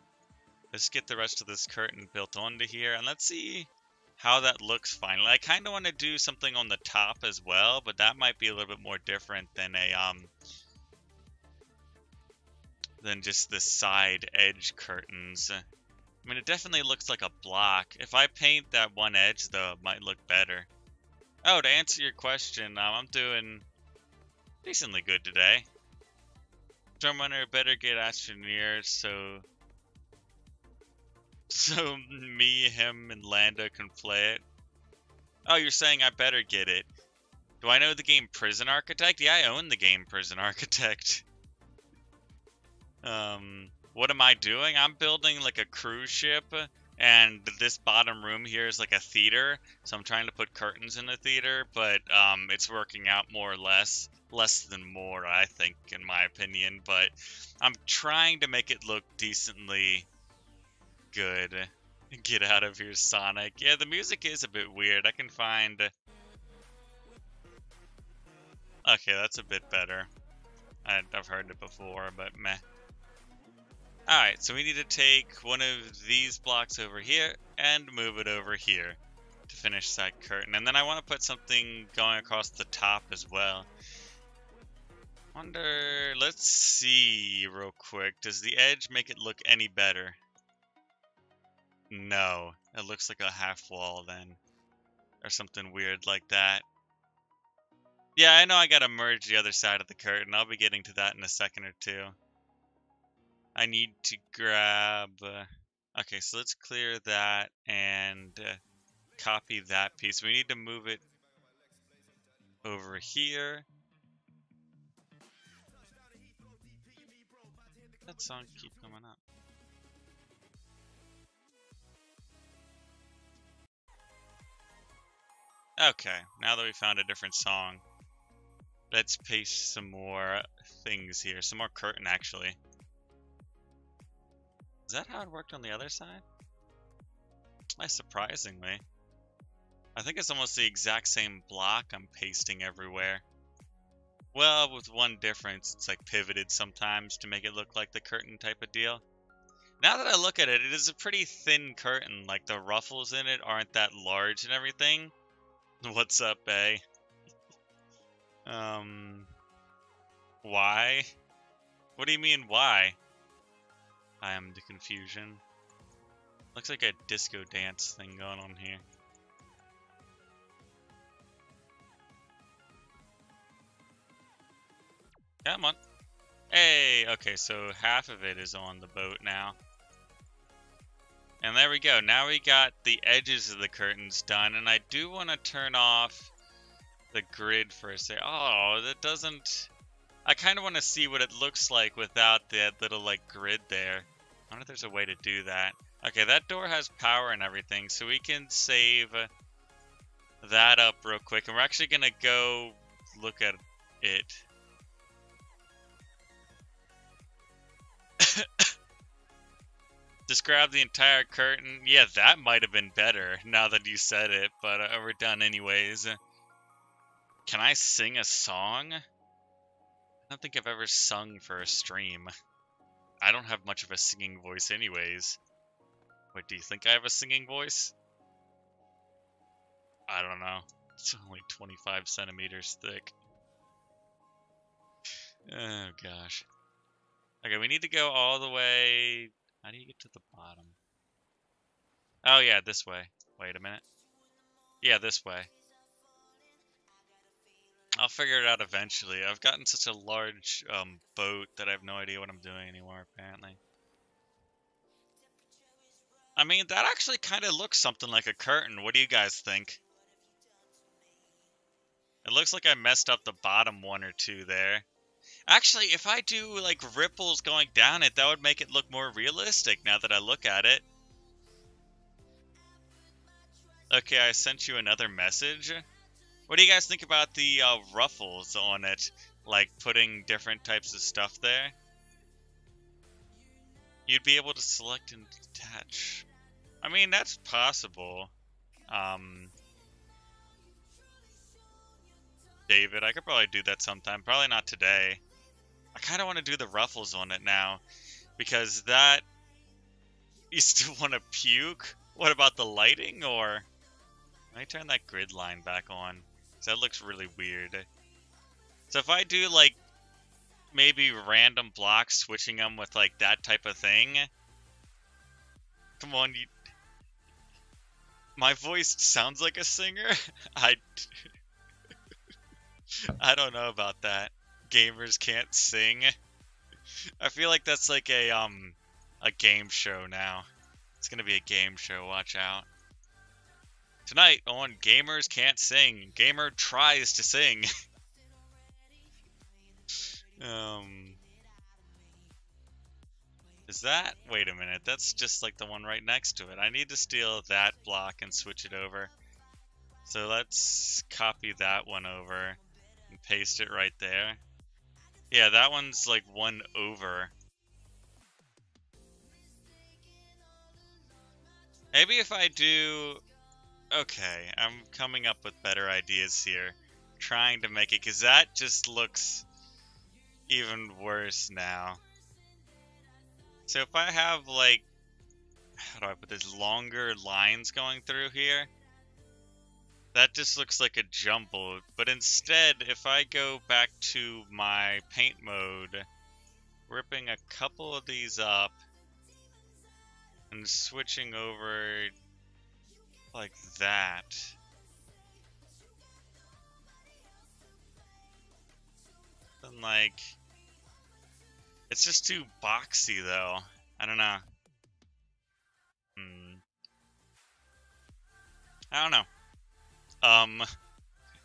let's get the rest of this curtain built onto here, and let's see how that looks finally. I kind of want to do something on the top as well, but that might be a little bit more different than than just the side edge curtains. I mean, it definitely looks like a block. If I paint that one edge, though, it might look better. Oh, to answer your question, I'm doing decently good today. Stormrunner better get Astroneer so me, him, and Lando can play it. Oh, you're saying I better get it. Do I know the game Prison Architect? Yeah, I own the game Prison Architect. What am I doing? I'm building like a cruise ship, and this bottom room here is like a theater, so I'm trying to put curtains in the theater, but it's working out more or less than more, I think, in my opinion, but I'm trying to make it look decently good. Get out of here, Sonic. Yeah, the music is a bit weird. I can find... Okay, that's a bit better. I've heard it before, but meh. Alright, so we need to take one of these blocks over here and move it over here to finish that curtain. And then I want to put something going across the top as well. Let's see real quick. Does the edge make it look any better? No, it looks like a half wall then. Or something weird like that. Yeah, I know I gotta merge the other side of the curtain. I'll be getting to that in a second or two. I need to grab... okay, so let's clear that and copy that piece. We need to move it over here. That song keep coming up. Okay, now that we found a different song, let's paste some more things here. Some more curtain, actually. Is that how it worked on the other side? Surprisingly. I think it's almost the exact same block I'm pasting everywhere. Well, with one difference, it's like pivoted sometimes to make it look like the curtain type of deal. Now that I look at it, it is a pretty thin curtain. Like the ruffles in it aren't that large and everything. What's up, eh? Why? What do you mean, why? I am the confusion. Looks like a disco dance thing going on here. Come on. Hey, okay, so half of it is on the boat now. And there we go. Now we got the edges of the curtains done, and I do want to turn off the grid for a second. Oh, that doesn't... I kind of want to see what it looks like without that little, like, grid there. I wonder if there's a way to do that. Okay, that door has power and everything, so we can save that up real quick. And we're actually going to go look at it. Just grab the entire curtain. Yeah, that might have been better now that you said it, but we're done anyways. Can I sing a song? I don't think I've ever sung for a stream. I don't have much of a singing voice anyways. Wait, do you think I have a singing voice? I don't know. It's only 25 centimeters thick. Oh gosh. Okay, we need to go all the way... How do you get to the bottom? Oh yeah, this way. Wait a minute. Yeah, this way. I'll figure it out eventually. I've gotten such a large boat that I have no idea what I'm doing anymore, apparently. I mean, that actually kind of looks something like a curtain. What do you guys think? It looks like I messed up the bottom one or two there. Actually, if I do, like, ripples going down it, that would make it look more realistic now that I look at it. Okay, I sent you another message. What do you guys think about the ruffles on it? Like, putting different types of stuff there? You'd be able to select and detach. I mean, that's possible. David, I could probably do that sometime. Probably not today. I kind of want to do the ruffles on it now. Because that... You still want to puke? What about the lighting, or... Let me turn that grid line back on. Because that looks really weird. So if I do, like, maybe random blocks, switching them with, like, that type of thing... Come on, you... My voice sounds like a singer? I don't know about that. Gamers can't sing. I feel like that's like a game show now. It's gonna be a game show, watch out. Tonight on Gamers Can't Sing, Gamer tries to sing. Is that? Wait a minute, that's just like the one right next to it. I need to steal that block and switch it over. So let's copy that one over and paste it right there. Yeah, that one's like one over. Maybe if I do... Okay, I'm coming up with better ideas here. Trying to make it, because that just looks even worse now. So if I have, like... How do I put this? Longer lines going through here? That just looks like a jumble. But instead, if I go back to my paint mode, ripping a couple of these up, and switching over like that. Then like, it's just too boxy though. I don't know. I don't know.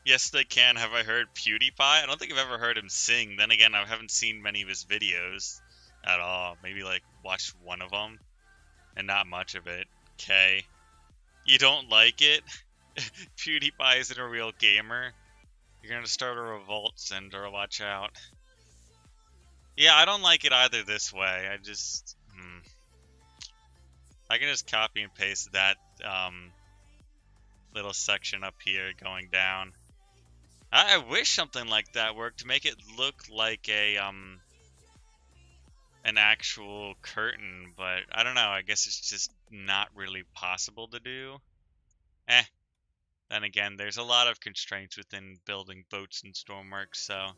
Yes they can. Have I heard PewDiePie? I don't think I've ever heard him sing. Then again, I haven't seen many of his videos at all. Maybe like watched one of them. And not much of it. Okay. You don't like it? PewDiePie isn't a real gamer. You're gonna start a revolt, Cinder. Watch out. Yeah, I don't like it either this way. I just... I can just copy and paste that little section up here going down. I wish something like that worked to make it look like a an actual curtain, but I don't know. I guess it's just not really possible to do. Then again, there's a lot of constraints within building boats in Stormworks, so...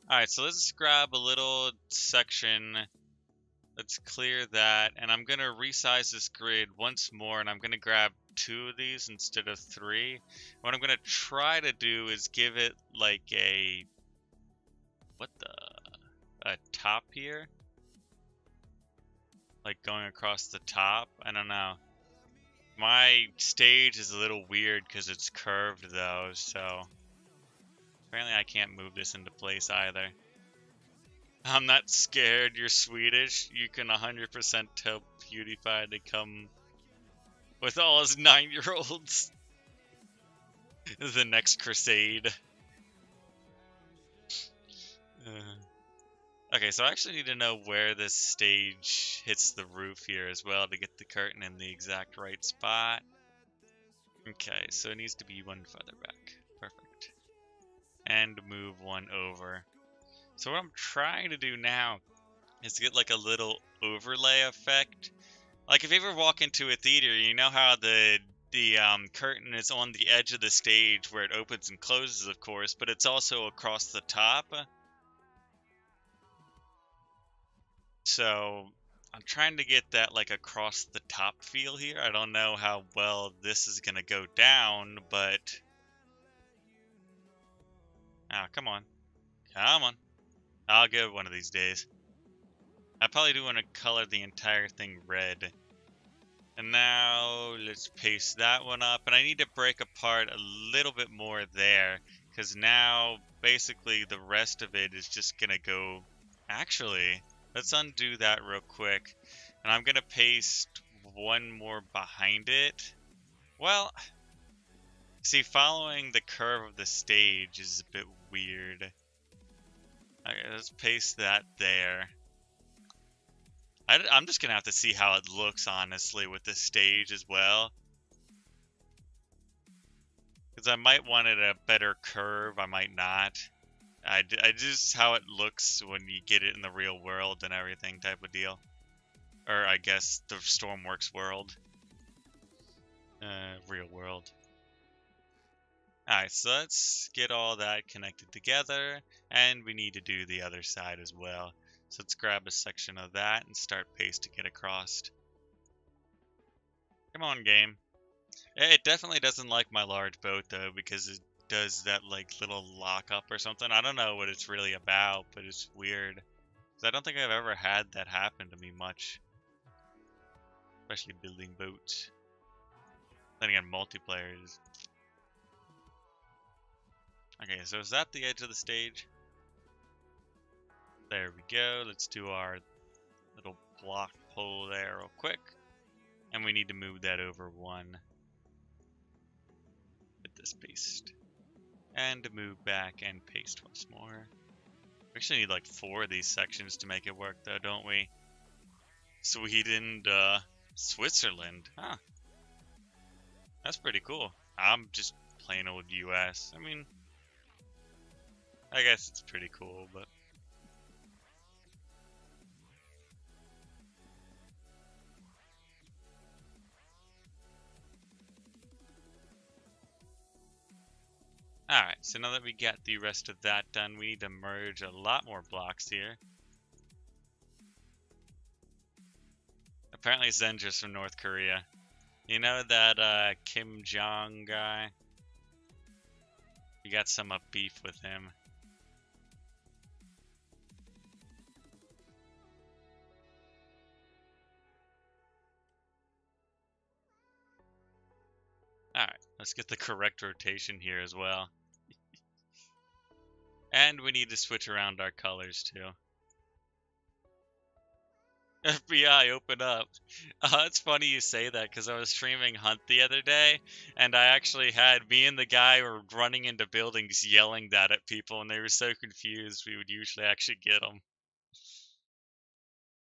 Alright, so let's grab a little section. Let's clear that, and I'm going to resize this grid once more, and I'm going to grab 2 of these instead of 3. What I'm going to try to do is give it like a... What the... a top here. Like going across the top. I don't know. My stage is a little weird because it's curved though, so apparently I can't move this into place either. I'm not scared, you're Swedish. You can 100% tell PewDiePie to come with all his 9-year-olds. The next crusade. Okay, so I actually need to know where this stage hits the roof here as well to get the curtain in the exact right spot. Okay, so it needs to be one further back. Perfect. And move one over. So what I'm trying to do now is to get like a little overlay effect. Like if you ever walk into a theater, you know how the curtain is on the edge of the stage where it opens and closes, of course, but it's also across the top. So I'm trying to get that like across the top feel here. I don't know how well this is gonna go down, but come on. Come on. I'll get it one of these days. I probably do want to color the entire thing red. And now let's paste that one up. And I need to break apart a little bit more there, because now basically the rest of it is just gonna go. Actually, let's undo that real quick. And I'm gonna paste one more behind it. Well, see, following the curve of the stage is a bit weird. Okay, let's paste that there. I'm just gonna have to see how it looks, honestly, with this stage as well. Because I might want it a better curve, I might not. I just how it looks when you get it in the real world and everything type of deal. Or I guess the Stormworks world. Real world. Alright, so let's get all that connected together. And we need to do the other side as well. So let's grab a section of that and start pasting it across. Come on, game. It definitely doesn't like my large boat, though, because it does that, like, little lockup or something. I don't know what it's really about, but it's weird. 'Cause I don't think I've ever had that happen to me much. Especially building boats. Then again, multiplayer is... Okay, so is that the edge of the stage? There we go. Let's do our little block pole there real quick. And we need to move that over one. With this paste. And move back and paste once more. We actually need like 4 of these sections to make it work though, don't we? Sweden, Switzerland. Huh. That's pretty cool. I'm just playing old US. I mean, I guess it's pretty cool, but... Alright, so now that we got the rest of that done, we need to merge a lot more blocks here. Apparently Zendra's from North Korea. You know that Kim Jong guy? You got some beef with him. Alright, let's get the correct rotation here as well. And we need to switch around our colors too. FBI, open up. It's funny you say that because I was streaming Hunt the other day, and I actually had me and the guy were running into buildings yelling that at people, and they were so confused we would usually actually get them.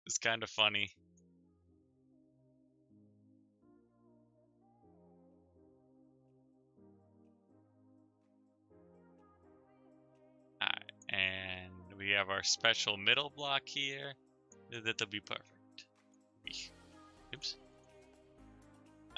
It's kind of funny. Alright, and we have our special middle block here. That'll be perfect. Oops.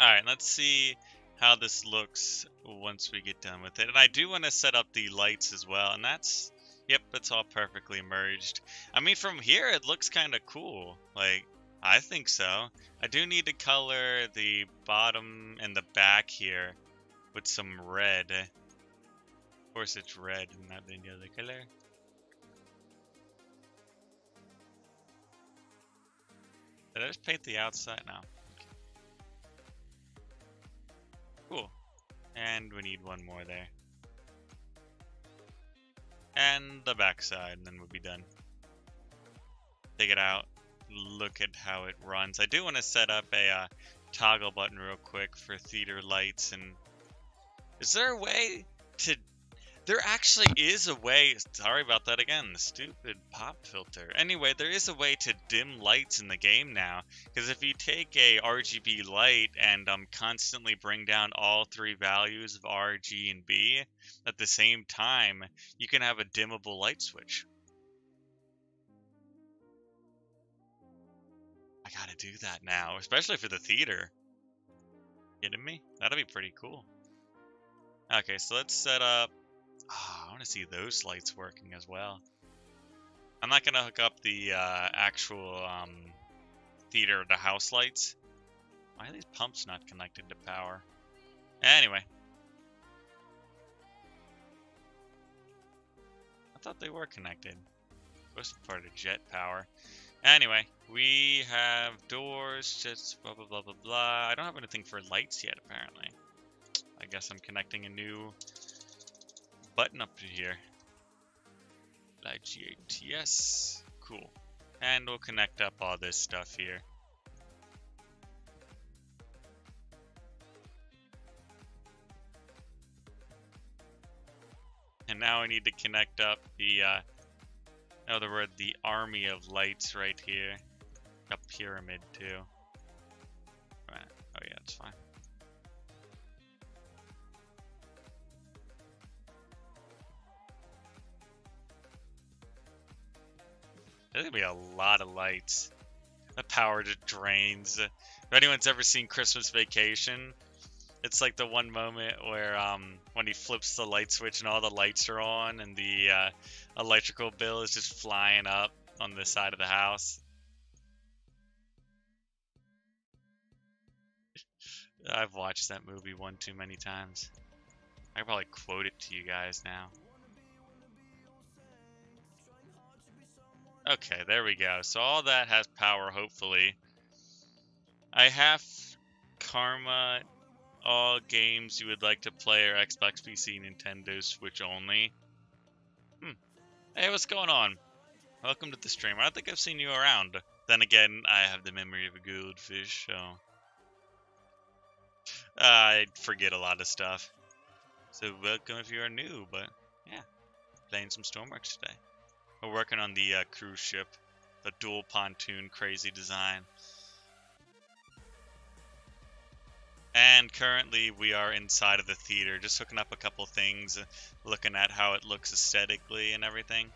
Alright, let's see how this looks once we get done with it. And I do want to set up the lights as well, and that's... Yep, it's all perfectly merged. I mean, from here, it looks kind of cool. Like, I think so. I do need to color the bottom and the back here with some red. Of course, it's red and not any other color. Did I just paint the outside? No. Cool. And we need one more there. And the backside, and then we'll be done. Take it out. Look at how it runs. I do want to set up a toggle button real quick for theater lights. And is there a way to... There actually is a way... Sorry about that again, the stupid pop filter. Anyway, there is a way to dim lights in the game now. Because if you take a RGB light and constantly bring down all three values of R, G, and B at the same time, you can have a dimmable light switch. I gotta do that now, especially for the theater. Kidding me? That'll be pretty cool. Okay, so let's set up... Oh, I want to see those lights working as well. I'm not going to hook up the actual theater to house lights. Why are these pumps not connected to power? Anyway. I thought they were connected. Supposed to be part of jet power. Anyway, we have doors, just blah, blah, blah, blah, blah. I don't have anything for lights yet, apparently. I guess I'm connecting a new button up to here. Light GATS. Cool. And we'll connect up all this stuff here. And now I need to connect up the, in other words, the army of lights right here. A pyramid too. Oh yeah, it's fine. There's gonna be a lot of lights. The power just drains. If anyone's ever seen Christmas Vacation, it's like the one moment where when he flips the light switch and all the lights are on and the electrical bill is just flying up on the side of the house. I've watched that movie one too many times. I could probably quote it to you guys now. Okay, there we go. So all that has power, hopefully. I have Karma, all games you would like to play are Xbox, PC, Nintendo, Switch only. Hey, what's going on? Welcome to the stream. I don't think I've seen you around. Then again, I have the memory of a goldfish, so... I forget a lot of stuff. So welcome if you are new, but yeah. Playing some Stormworks today. We're working on the cruise ship, the dual pontoon crazy design. And currently we are inside of the theater, just hooking up a couple things, looking at how it looks aesthetically and everything.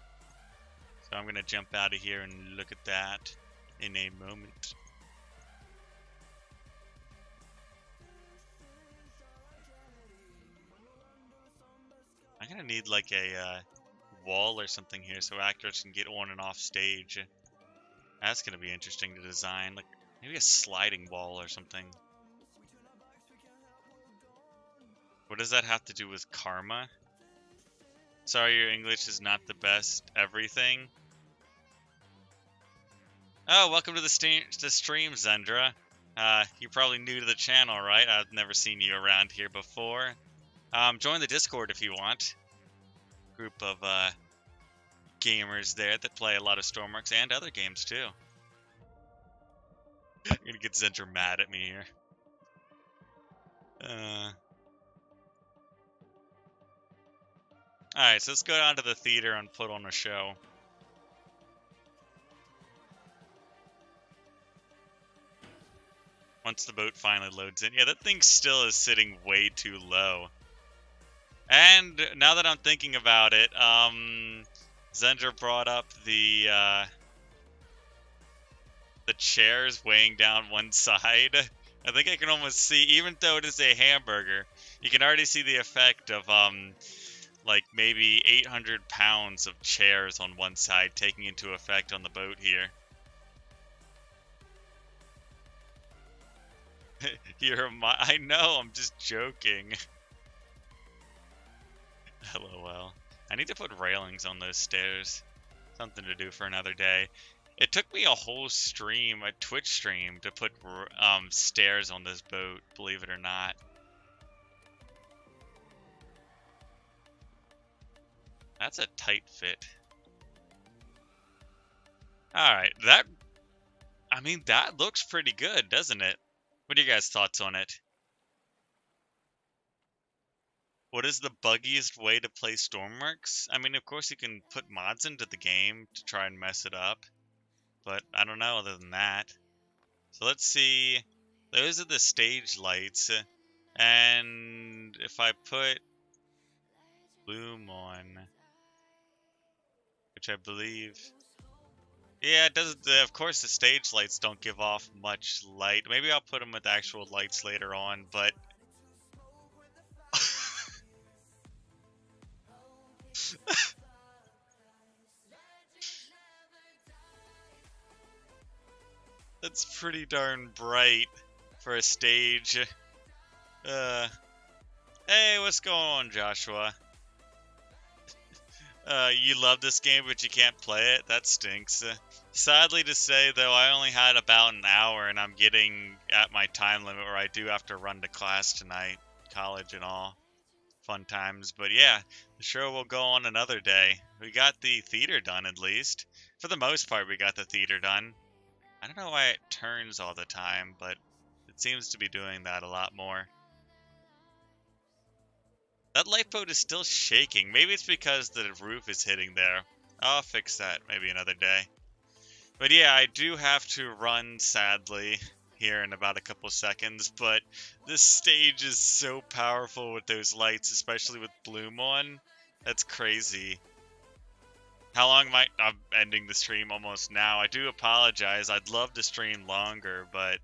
So I'm going to jump out of here and look at that in a moment. I'm going to need like a wall or something here so actors can get on and off stage. That's going to be interesting to design, like maybe a sliding wall or something. What does that have to do with karma? Sorry, your English is not the best. Everything. Oh, welcome to the stream, Zendra. You're probably new to the channel, right? I've never seen you around here before. Join the Discord if you want. Group of gamers there that play a lot of Stormworks and other games too. I'm gonna get Zendra mad at me here. Alright, so let's go down to the theater and put on a show. Once the boat finally loads in. Yeah, that thing still is sitting way too low. And now that I'm thinking about it, Zendra brought up the chairs weighing down one side. I think I can almost see, even though it is a hamburger, you can already see the effect of like maybe 800 pounds of chairs on one side taking into effect on the boat here. I know, I'm just joking. LOL. I need to put railings on those stairs. Something to do for another day. It took me a whole stream, a Twitch stream, to put stairs on this boat, believe it or not. That's a tight fit. Alright, I mean, that looks pretty good, doesn't it? What are you guys' thoughts on it? What is the buggiest way to play Stormworks? I mean, of course you can put mods into the game to try and mess it up, but I don't know other than that. So let's see. Those are the stage lights, and if I put bloom on, which I believe, yeah, it doesn't. Of course, the stage lights don't give off much light. Maybe I'll put them with actual lights later on, but that's pretty darn bright for a stage. Hey, what's going on, Joshua? You love this game, but you can't play it? That stinks. Sadly to say, though, I only had about an hour, and I'm getting at my time limit where I do have to run to class tonight. College and all. Fun times. But yeah, the show will go on another day. We got the theater done, at least. For the most part, we got the theater done. I don't know why it turns all the time, but it seems to be doing that a lot more. That lifeboat is still shaking. Maybe it's because the roof is hitting there. I'll fix that maybe another day. But yeah, I do have to run, sadly, here in about a couple seconds. But this stage is so powerful with those lights, especially with bloom on. That's crazy. How long might I'm ending the stream almost now? I do apologize. I'd love to stream longer, but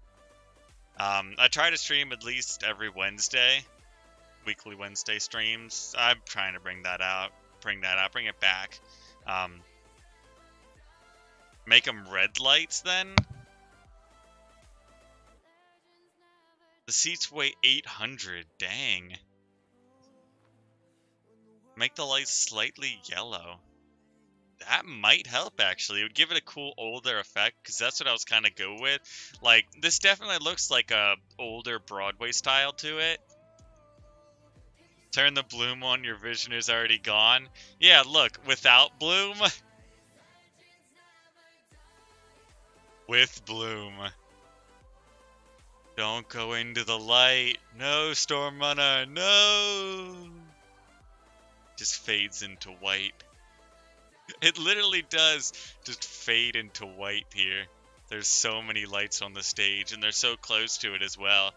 I try to stream at least every Wednesday. Weekly Wednesday streams. I'm trying to bring it back. Make them red lights then? The seats weigh 800, dang. Make the lights slightly yellow. That might help, actually. It would give it a cool older effect, because that's what I was kind of go with. Like, this definitely looks like a older Broadway style to it. Turn the bloom on, your vision is already gone. Yeah, look, without bloom. With bloom. Don't go into the light. No, Storm Runner, no! Just fades into white. It literally does just fade into white here. There's so many lights on the stage, and they're so close to it as well.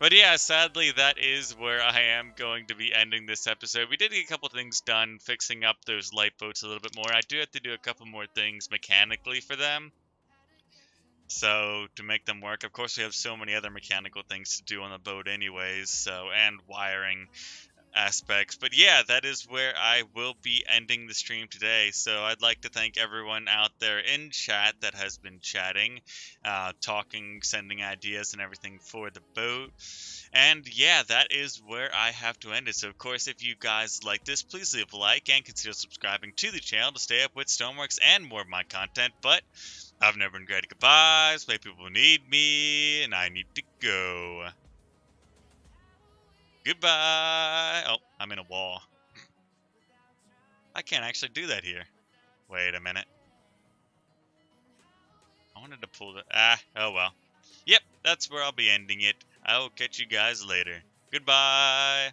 But yeah, sadly, that is where I am going to be ending this episode. We did get a couple things done, fixing up those lifeboats a little bit more. I do have to do a couple more things mechanically for them. So, to make them work, of course, we have so many other mechanical things to do on the boat anyways, so, and wiring aspects. But yeah, that is where I will be ending the stream today. So I'd like to thank everyone out there in chat that has been chatting, talking, sending ideas and everything for the boat. And yeah, that is where I have to end it. So of course, if you guys like this, please leave a like and consider subscribing to the channel to stay up with Stormworks and more of my content. But I've never been great at goodbyes. Many people need me, and I need to go. Goodbye! Oh, I'm in a wall. I can't actually do that here. Wait a minute. I wanted to pull the... oh well. Yep, that's where I'll be ending it. I will catch you guys later. Goodbye!